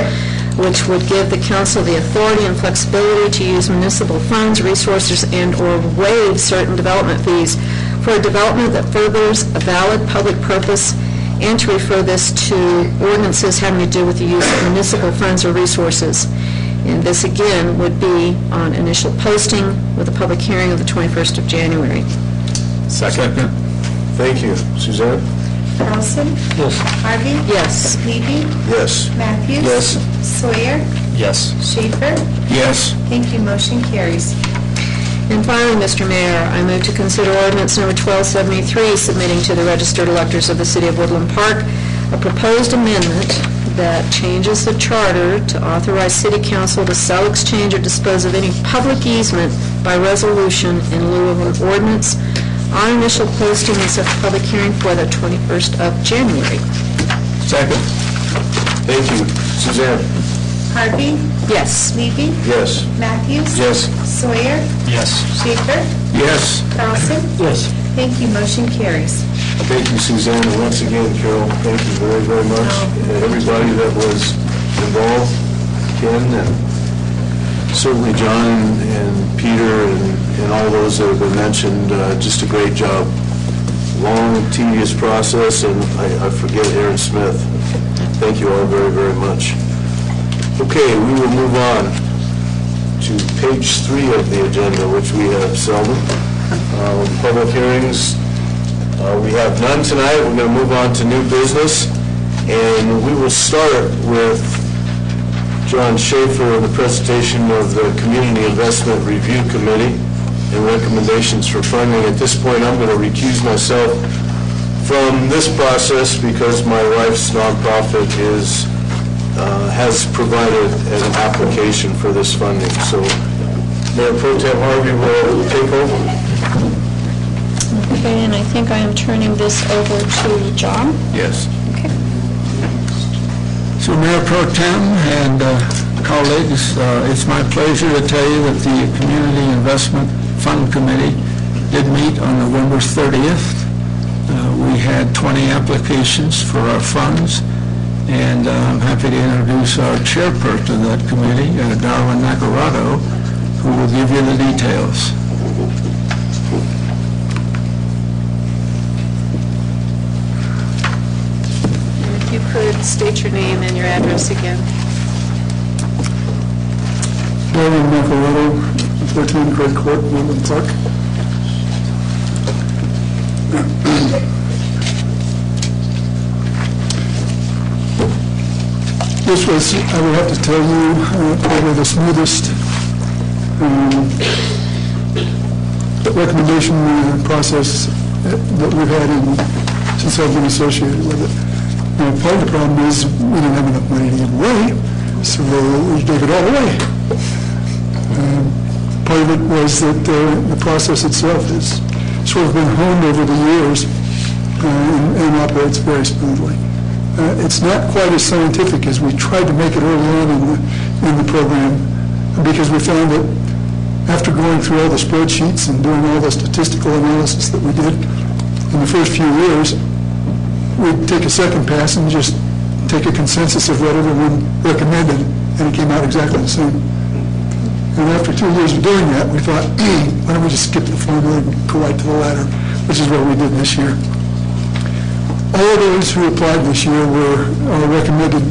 which would give the council the authority and flexibility to use municipal funds, resources, and/or waive certain development fees for a development that furthers a valid public purpose, and to refer this to ordinances having to do with the use of municipal funds or resources. And this, again, would be on initial posting with a public hearing of the 21st of January. Second. Thank you, Suzanne. Carlson? Yes. Harvey? Yes. Levy? Yes. Matthews? Yes. Sawyer? Yes. Schaefer? Yes. Thank you. Motion carries. And finally, Mr. Mayor, I move to consider ordinance number 1273, submitting to the registered electors of the city of Woodland Park a proposed amendment that changes the charter to authorize city council to sell, exchange, or dispose of any public easement by resolution in lieu of an ordinance on initial posting and set the public hearing for the 21st of January. Second. Thank you. Suzanne? Harvey? Yes. Levy? Yes. Matthews? Yes. Sawyer? Yes. Schaefer? Yes. Carlson? Yes. Thank you, motion carries. Thank you, Suzanne, and once again, Carol, thank you very, very much. And everybody that was involved, Ken, and certainly John and Peter and all those that have been mentioned, just a great job. Long, tedious process, and I forget Aaron Smith. Thank you all very, very much. Okay, we will move on to page 3 of the agenda, which we have seldom. Public hearings, we have none tonight. We're going to move on to new business, and we will start with John Schaefer and the presentation of the Community Investment Review Committee and recommendations for funding. At this point, I'm going to recuse myself from this process because my wife's nonprofit has provided an application for this funding. So Mayor Pro Tem Harvey will take over. Okay, and I think I am turning this over to John. Yes. So Mayor Pro Tem and colleagues, it's my pleasure to tell you that the Community Investment Fund Committee did meet on November 30th. We had 20 applications for our funds, and I'm happy to introduce our chairperson of that committee, Darwin Nacarado, who will give you the details. And if you could state your name and your address again. Darwin Nacarado, 14 Great Court, Woodland Park. This was, I would have to tell you, probably the smoothest recommendation process that we've had since I've been associated with it. Now, part of the problem is we didn't have enough money to give away, so we gave it all away. Part of it was that the process itself has sort of been honed over the years and operates very smoothly. It's not quite as scientific as we tried to make it early on in the program, because we found that after going through all the spreadsheets and doing all the statistical analysis that we did in the first few years, we'd take a second pass and just take a consensus of what everyone recommended, and it came out exactly the same. And after 2 years of doing that, we thought, why don't we just skip the formula and go right to the ladder, which is what we did this year. All of those who applied this year were recommended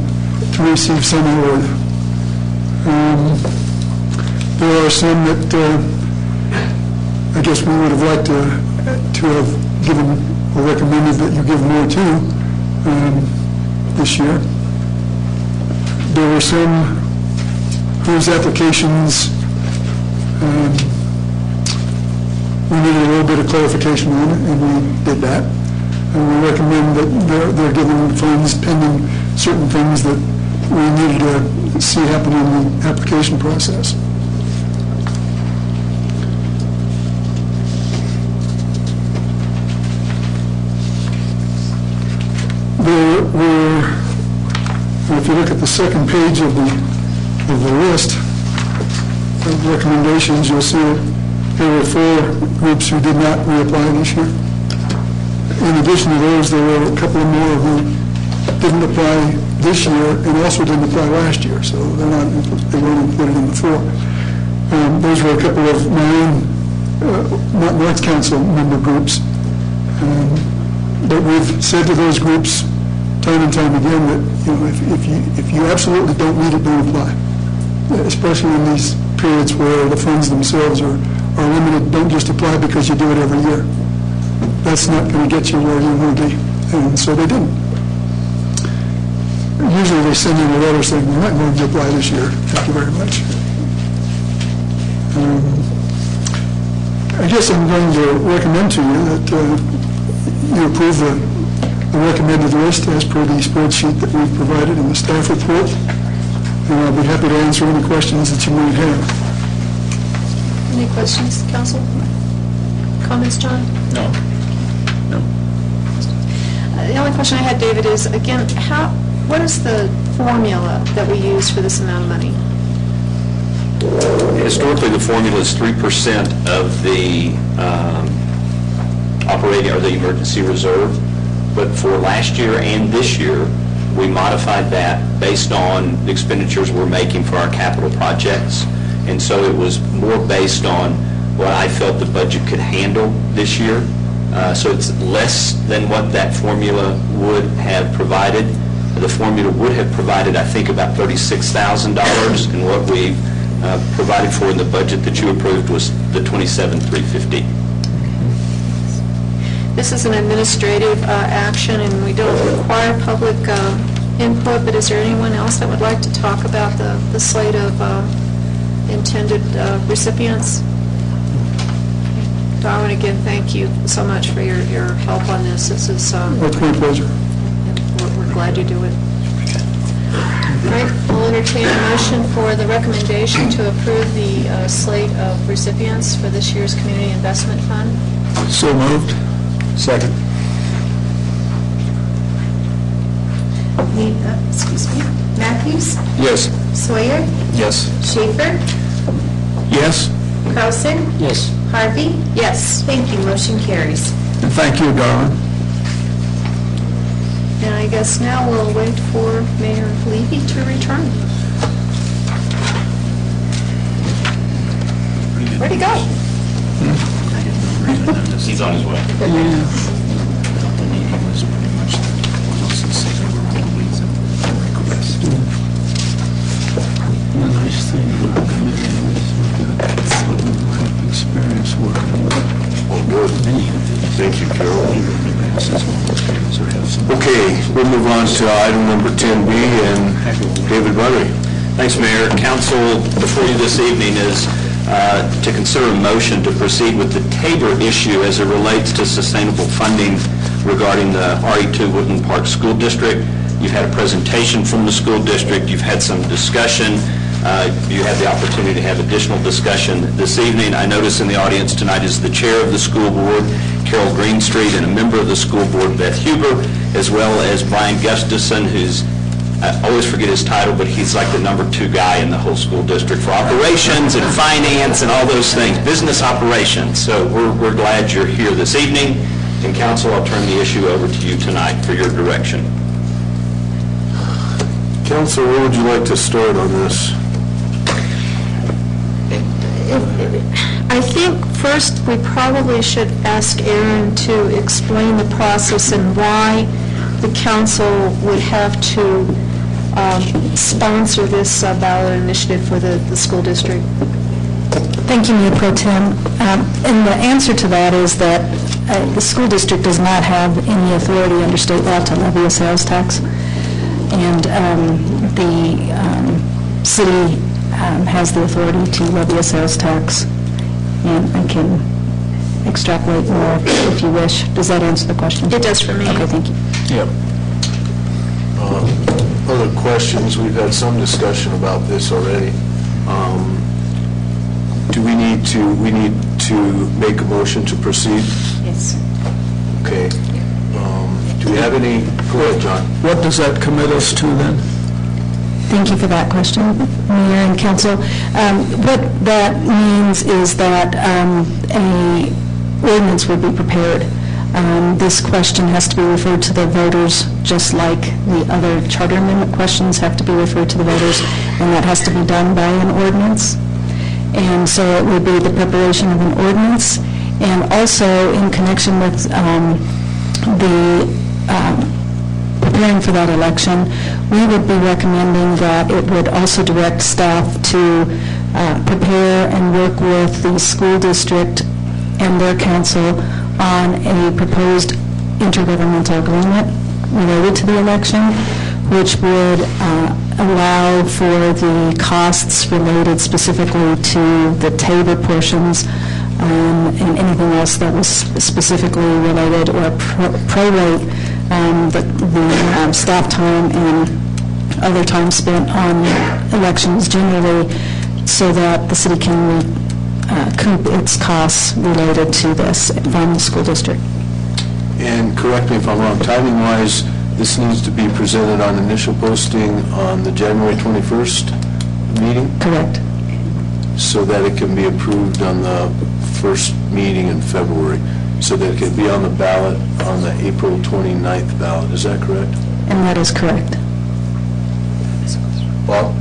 to receive some award. There are some that I guess we would have liked to have given or recommended that you give more to this year. There were some whose applications we needed a little bit of clarification on, and we did that. And we recommend that they're given funds pending certain things that we needed to see happen in the application process. There were, if you look at the second page of the list of recommendations, you'll see that there were 4 groups who did not reapply this year. In addition to those, there were a couple more who didn't apply this year and also didn't apply last year, so they weren't included in the 4. Those were a couple of my own North Council member groups. But we've said to those groups time and time again that, you know, if you absolutely don't need it, don't apply. Especially in these periods where the funds themselves are limited. Don't just apply because you do it every year. That's not going to get you where you want to be. And so they didn't. Usually they send in a letter saying, we're not going to apply this year. Thank you very much. I guess I'm going to recommend to you that you approve the recommended list as per the spreadsheet that we've provided in the staff report. And I'll be happy to answer any questions that you might have. Any questions, council? Comments, John? No. The only question I had, David, is, again, what is the formula that we use for this amount of money? Historically, the formula is 3% of the operating or the emergency reserve, but for last year and this year, we modified that based on the expenditures we're making for our capital projects, and so it was more based on what I felt the budget could handle this year. So it's less than what that formula would have provided. The formula would have provided, I think, about $36,000, and what we provided for in the budget that you approved was the $27,350. This is an administrative action, and we don't require public input, but is there anyone else that would like to talk about the slate of intended recipients? Darwin, again, thank you so much for your help on this. This is... It's my pleasure. We're glad you do it. All right, we'll entertain a motion for the recommendation to approve the slate of recipients for this year's Community Investment Fund. So moved. Second. Excuse me. Matthews? Yes. Sawyer? Yes. Schaefer? Yes, Carlson? Yes. Harvey? Yes. Thank you, motion carries. and thank you, Darwin. And I guess now we'll wait for Mayor Levy to return. Where'd he go? He's on his way. The nice thing about committee is we've got experience working with many of these. Thank you, Carol. Okay, we'll move on to item number 10B, and David Buttery. Thanks, Mayor. Council, before you this evening is to consider a motion to proceed with the Tabor issue as it relates to sustainable funding regarding the RE2 Woodland Park School District. You've had a presentation from the school district. You've had some discussion. You had the opportunity to have additional discussion this evening. I notice in the audience tonight is the chair of the school board, Carol Greenstreet, and a member of the school board, Beth Huber, as well as Brian Gustafson, who's, I always forget his title, but he's like the number 2 guy in the whole school district for operations and finance and all those things, business operations. So we're glad you're here this evening. And council, I'll turn the issue over to you tonight for your direction. Council, where would you like to start on this? I think first we probably should ask Aaron to explain the process and why the council would have to sponsor this ballot initiative for the school district. Thank you, Mayor Pro Tem. And the answer to that is that the school district does not have any authority under state law to levy a sales tax. And the city has the authority to levy a sales tax. And I can extrapolate more if you wish. Does that answer the question? It does for me. Okay, thank you. Yep. Other questions? We've had some discussion about this already. Do we need to make a motion to proceed? Yes. Okay. Do we have any? Go ahead, John. What does that commit us to then? Thank you for that question, Mayor and Council. What that means is that a ordinance would be prepared. This question has to be referred to the voters, just like the other charter amendment questions have to be referred to the voters, and that has to be done by an ordinance. And so it would be the preparation of an ordinance, and also in connection with preparing for that election, we would be recommending that it would also direct staff to prepare and work with the school district and their council on a proposed intergovernmental agreement related to the election, which would allow for the costs related specifically to the Tabor portions and anything else that was specifically related or prorate the staff time and other time spent on elections generally, so that the city can recoup its costs related to this from the school district. And correct me if I'm wrong, timing-wise, this needs to be presented on initial posting on the January 21st meeting, Correct. so that it can be approved on the first meeting in February, so that it can be on the ballot on the April 29th ballot. Is that correct? And that is correct. Bob?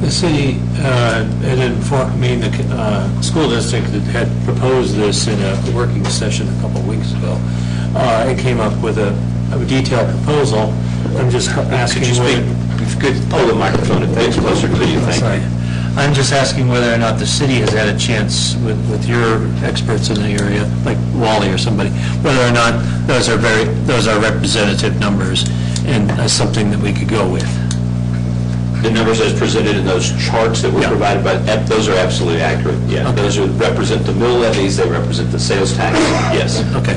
The city had informed me, the school district had proposed this in a working session a couple of weeks ago. It came up with a detailed proposal. I'm just asking... Could you speak, if you could pull the microphone a bit closer to you, thank you. I'm just asking whether or not the city has had a chance with your experts in the area, like Wally or somebody, whether or not those are representative numbers and something that we could go with. The numbers as presented in those charts that were provided, those are absolutely accurate. Yeah, those represent the mill levies, they represent the sales tax. Yes. Okay.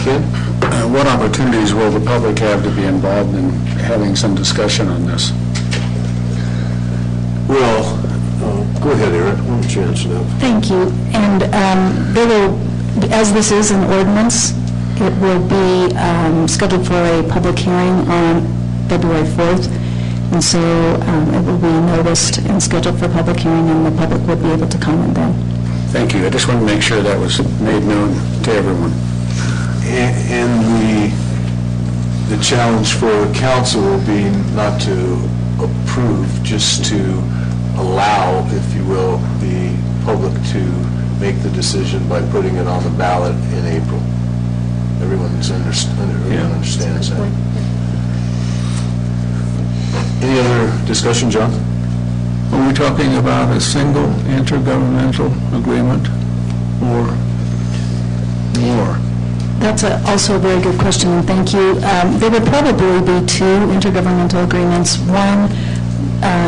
Ken? What opportunities will the public have to be involved in having some discussion on this? Well, go ahead, Eric. Why don't you answer that? Thank you. And there will, as this is an ordinance, it will be scheduled for a public hearing on February 4th. And so it will be noticed and scheduled for public hearing, and the public will be able to comment then. Thank you. I just want to make sure that was made known to everyone. And the challenge for council will be not to approve, just to allow, if you will, the public to make the decision by putting it on the ballot in April. Everyone understands that. Any other discussion, John? Are we talking about a single intergovernmental agreement or more? That's also a very good question, and thank you. There would probably be two intergovernmental agreements, one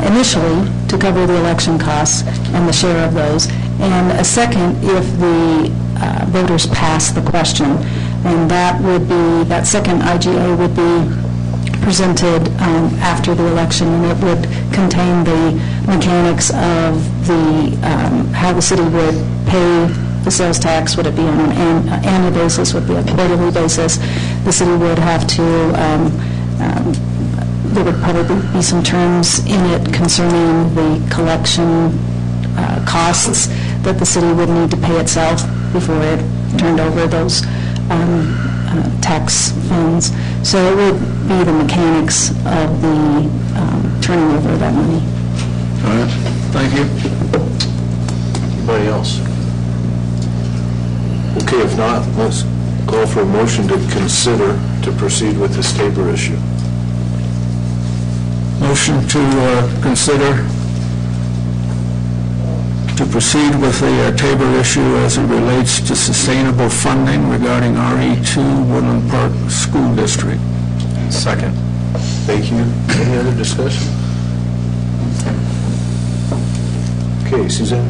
initially to cover the election costs and the share of those, and a second if the voters pass the question. And that second IGA would be presented after the election, and it would contain the mechanics of how the city would pay the sales tax. Would it be on an annual basis? Would it be a quarterly basis? The city would have to, there would probably be some terms in it concerning the collection costs that the city would need to pay itself before it turned over those tax funds. So it would be the mechanics of the turning over of that money. All right, thank you. Anybody else? Okay, if not, let's call for a motion to consider to proceed with this Tabor issue. Motion to consider to proceed with the Tabor issue as it relates to sustainable funding regarding RE2 Woodland Park School District. Second. Thank you. Any other discussion? Okay, Suzanne?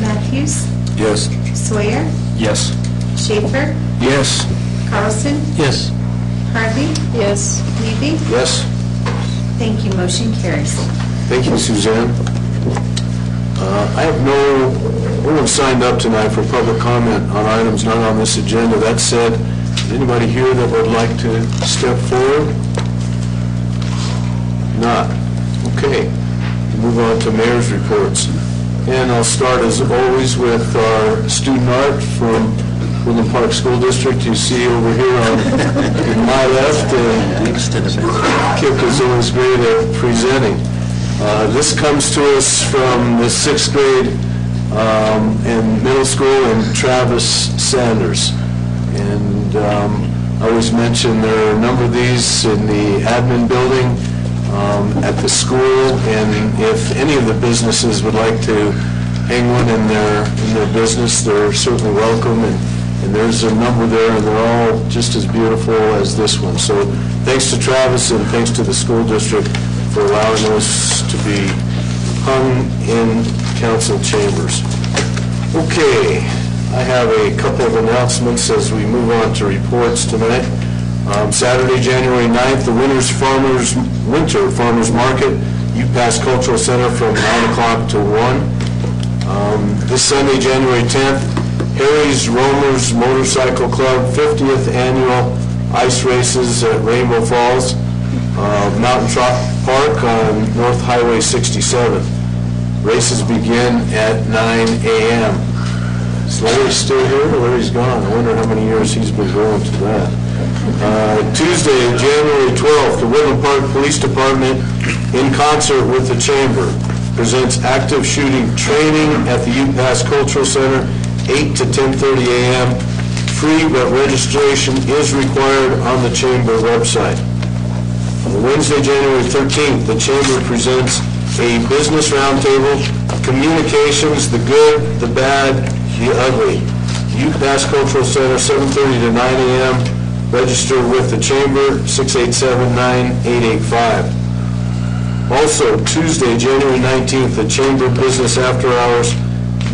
Matthews, Yes. Sawyer, Yes. Schaefer, Yes. Carlson, Yes. Harvey, Yes. Levy. Yes. Thank you, motion carries. Thank you, Suzanne. I have no one signed up tonight for public comment on items not on this agenda. That said, is anybody here that would like to step forward? Not. Okay. Move on to mayor's reports. And I'll start, as always, with our student art from Woodland Park School District. You see over here on my left, Kip is always great at presenting. This comes to us from the 6th grade in middle school, and Travis Sanders. And I always mention there are a number of these in the admin building at the school, and if any of the businesses would like to hang one in their business, they're certainly welcome. And there's a number there, and they're all just as beautiful as this one. So thanks to Travis and thanks to the school district for allowing those to be hung in council chambers. Okay, I have a couple of announcements as we move on to reports tonight. Saturday, January 9th, the Winter Farmers Market, UPass Cultural Center from 9 o'clock to 1. This Sunday, January 10th, Harry's Roamers Motorcycle Club 50th Annual Ice Races at Rainbow Falls, Mountain Trot Park on North Highway 67. Races begin at 9 a.m. Is Larry still here? Larry's gone. I wonder how many years he's been going to that. Tuesday, January 12th, the Woodland Park Police Department, in concert with the Chamber, presents active shooting training at the UPass Cultural Center, 8 to 10:30 a.m. Free, but registration is required on the Chamber website. On Wednesday, January 13th, the Chamber presents a business roundtable, Communications, the Good, the Bad, the Ugly. UPass Cultural Center, 7:30 to 9 a.m. Register with the Chamber, 687-9885. Also, Tuesday, January 19th, the Chamber Business After Hours,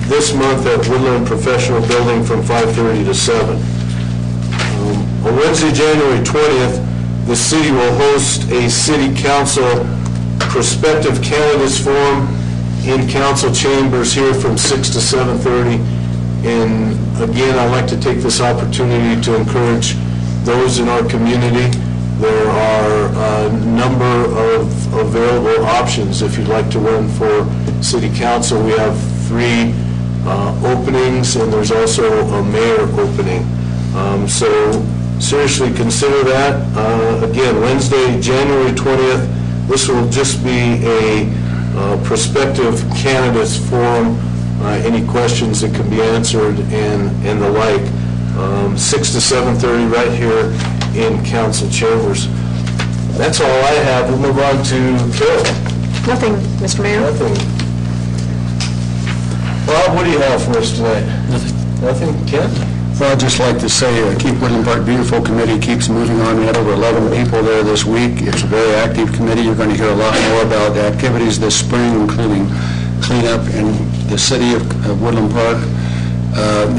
this month at Woodland Professional Building from 5:30 to 7. On Wednesday, January 20th, the city will host a city council prospective candidates forum in council chambers here from 6 to 7:30. And again, I'd like to take this opportunity to encourage those in our community. There are a number of available options if you'd like to run for city council. We have 3 openings, and there's also a mayor opening. So seriously consider that. Again, Wednesday, January 20th, this will just be a prospective candidates forum, any questions that can be answered and the like. 6 to 7:30 right here in council chambers. That's all I have. We'll move on to Carol. Nothing, Mr. Mayor. Nothing. Bob, what do you have for us tonight? Nothing. Ken? Well, I'd just like to say, Keep Woodland Park Beautiful Committee keeps moving on. We had over 11 people there this week. It's a very active committee. You're going to hear a lot more about activities this spring, including cleanup in the city of Woodland Park.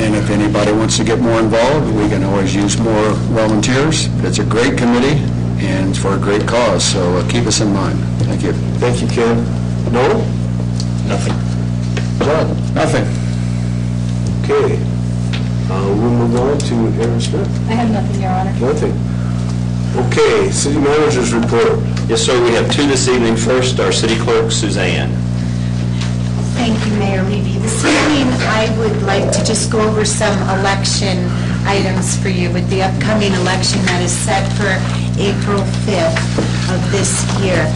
And if anybody wants to get more involved, we can always use more volunteers. It's a great committee, and it's for a great cause, so keep us in mind. Thank you. Thank you, Ken. Noel? Nothing. John? Nothing. Okay. We'll move on to Aaron Smith. I have nothing, Your Honor. Nothing. Okay, city manager's report. Yes, sir, we have 2 this evening. First, our city clerk, Suzanne. Thank you, Mayor Levy. This evening, I would like to just go over some election items for you with the upcoming election that is set for April 5th of this year.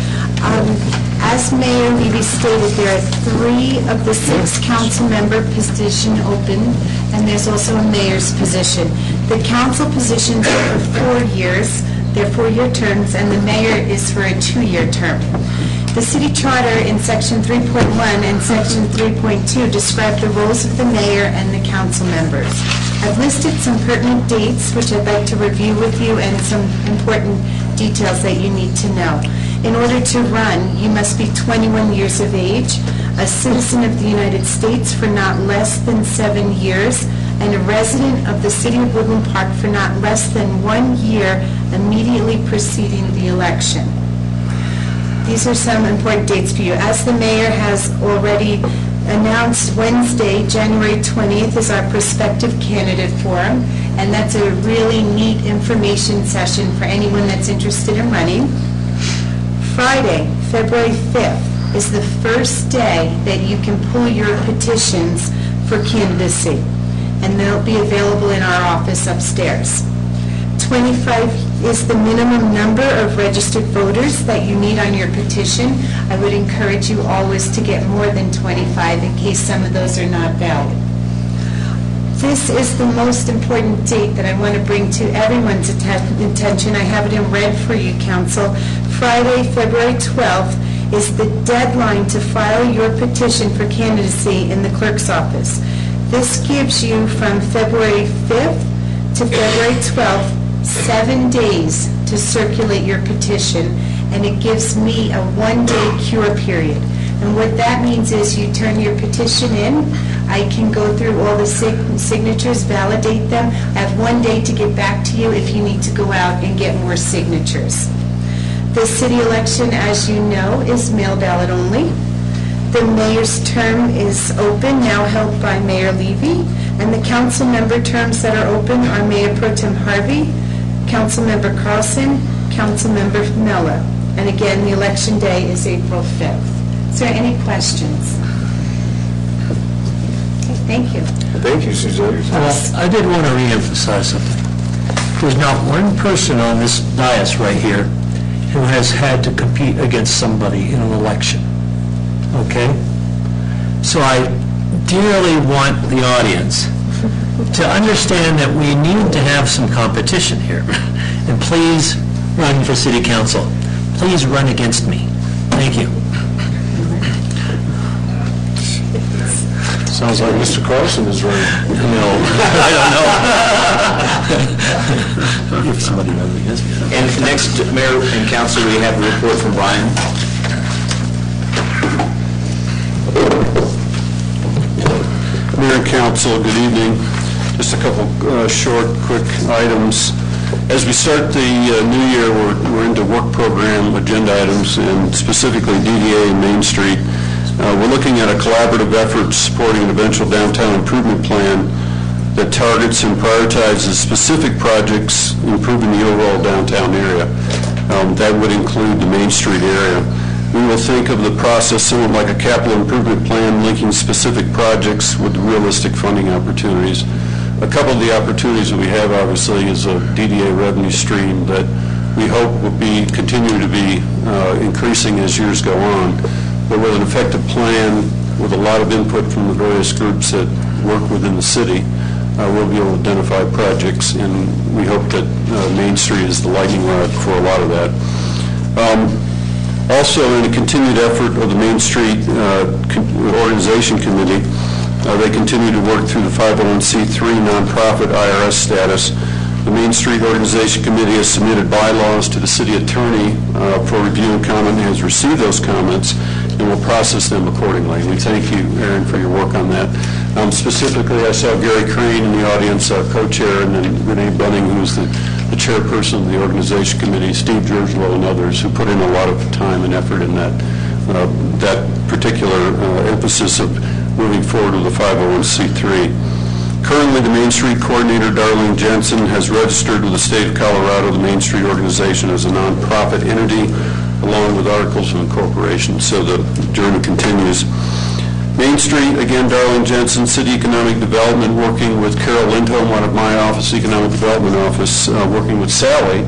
As Mayor Levy stated, there are 3 of the 6 council member position open, and there's also a mayor's position. The council positions are for 4 years. They're 4-year terms, and the mayor is for a 2-year term. The city charter in section 3.1 and section 3.2 describe the roles of the mayor and the council members. I've listed some pertinent dates, which I'd like to review with you, and some important details that you need to know. In order to run, you must be 21 years of age, a citizen of the United States for not less than 7 years, and a resident of the city of Woodland Park for not less than 1 year immediately preceding the election. These are some important dates for you. As the mayor has already announced, Wednesday, January 20th, is our prospective candidate forum, and that's a really neat information session for anyone that's interested in running. Friday, February 5th, is the first day that you can pull your petitions for candidacy, and they'll be available in our office upstairs. 25 is the minimum number of registered voters that you need on your petition. I would encourage you always to get more than 25 in case some of those are not valid. This is the most important date that I want to bring to everyone's attention. I have it in red for you, Council. Friday, February 12th is the deadline to file your petition for candidacy in the clerk's office. This gives you from February 5th to February 12th 7 days to circulate your petition, and it gives me a 1-day cure period. And what that means is you turn your petition in I can go through all the signatures, validate them. I have 1 day to get back to you if you need to go out and get more signatures. The city election, as you know, is mail ballot only. The mayor's term is open, now held by Mayor Levy, and the council member terms that are open are Mayor Pro Tem Harvey, Council Member Carlson, Council Member Mello. And again, the election day is April 5th. Is there any questions? Okay, thank you. Thank you, Suzanne. I did want to reemphasize something. There's not one person on this dais right here who has had to compete against somebody in an election, okay? So I dearly want the audience to understand that we need to have some competition here. And please run for city council. Please run against me. Thank you. Sounds like Mr. Carlson is running. No, I don't know. If somebody really is. And next, Mayor and Council, we have a report from Brian. Mayor and Council, good evening. Just a couple short, quick items. As we start the new year, we're into work program agenda items, and specifically DDA and Main Street. We're looking at a collaborative effort supporting an eventual downtown improvement plan that targets and prioritizes specific projects improving the overall downtown area. That would include the Main Street area. We will think of the process somewhat like a capital improvement plan linking specific projects with realistic funding opportunities. A couple of the opportunities that we have, obviously, is a DDA revenue stream that we hope will continue to be increasing as years go on. But with an effective plan, with a lot of input from the various groups that work within the city, we'll be able to identify projects, and we hope that Main Street is the lightning rod for a lot of that. Also, in a continued effort of the Main Street Organization Committee, they continue to work through the 501c3 nonprofit IRS status. The Main Street Organization Committee has submitted bylaws to the city attorney for review and comment, and has received those comments, and will process them accordingly. We thank you, Aaron, for your work on that. Specifically, I saw Gary Crane in the audience, co-chair, and then Renee Bunning, who's the chairperson of the organization committee, Steve Georgelo, and others who put in a lot of time and effort in that particular emphasis of moving forward with the 501c3. Currently, the Main Street Coordinator, Darlene Jensen, has registered with the state of Colorado the Main Street Organization as a nonprofit entity, along with articles of incorporation, so the journey continues. Main Street, again, Darlene Jensen, City Economic Development, working with Carol Lindholm out of my office, Economic Development Office, working with Sally,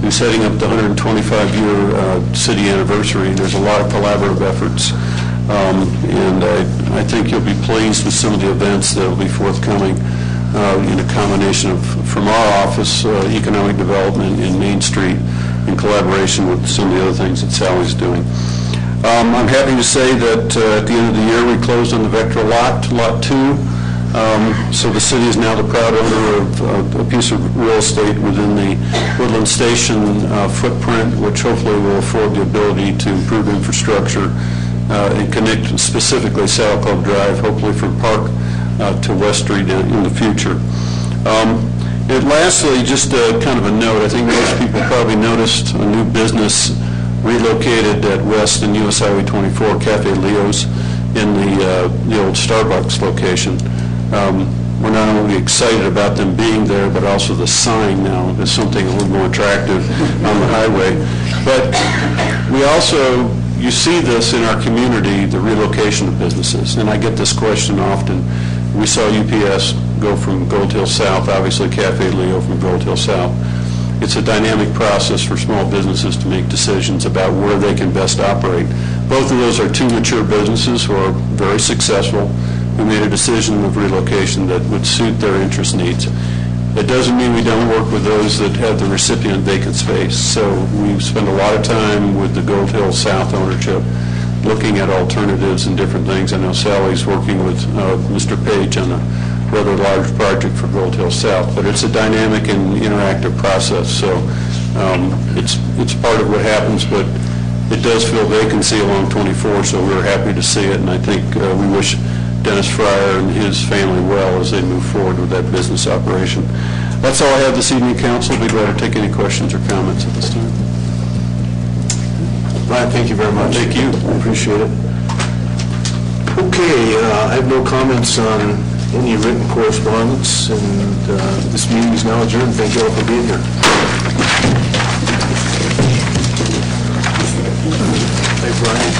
who's setting up the 125-year city anniversary. There's a lot of collaborative efforts, and I think you'll be pleased with some of the events that will be forthcoming in a combination of, from our office, Economic Development in Main Street, in collaboration with some of the other things that Sally's doing. I'm happy to say that at the end of the year, we closed on the Vectra Lot 2. So the city is now the proud owner of a piece of real estate within the Woodland Station footprint, which hopefully will afford the ability to improve infrastructure and connect specifically Saddle Club Drive, hopefully from Park to West Street in the future. And lastly, just kind of a note, I think most people probably noticed a new business relocated at West and US Highway 24, Cafe Leo's, in the old Starbucks location. We're not only excited about them being there, but also the sign now is something a little more attractive on the highway. But we also, you see this in our community, the relocation of businesses, and I get this question often. We saw UPS go from Gold Hill South, obviously Cafe Leo from Gold Hill South. It's a dynamic process for small businesses to make decisions about where they can best operate. Both of those are two mature businesses who are very successful, who made a decision of relocation that would suit their interest needs. It doesn't mean we don't work with those that have the recipient vacant space. So we spend a lot of time with the Gold Hill South ownership looking at alternatives and different things. I know Sally's working with Mr. Page on a rather large project for Gold Hill South, but it's a dynamic and interactive process. So it's part of what happens, but it does fill vacancy along 24, so we're happy to see it, and I think we wish Dennis Fryer and his family well as they move forward with that business operation. That's all I have this evening, council. Be glad to take any questions or comments at this time. Brian, thank you very much. Thank you. I appreciate it. Okay, I have no comments on any written correspondence, and this meeting is now adjourned. Thank you all for being here. Hey, Brian.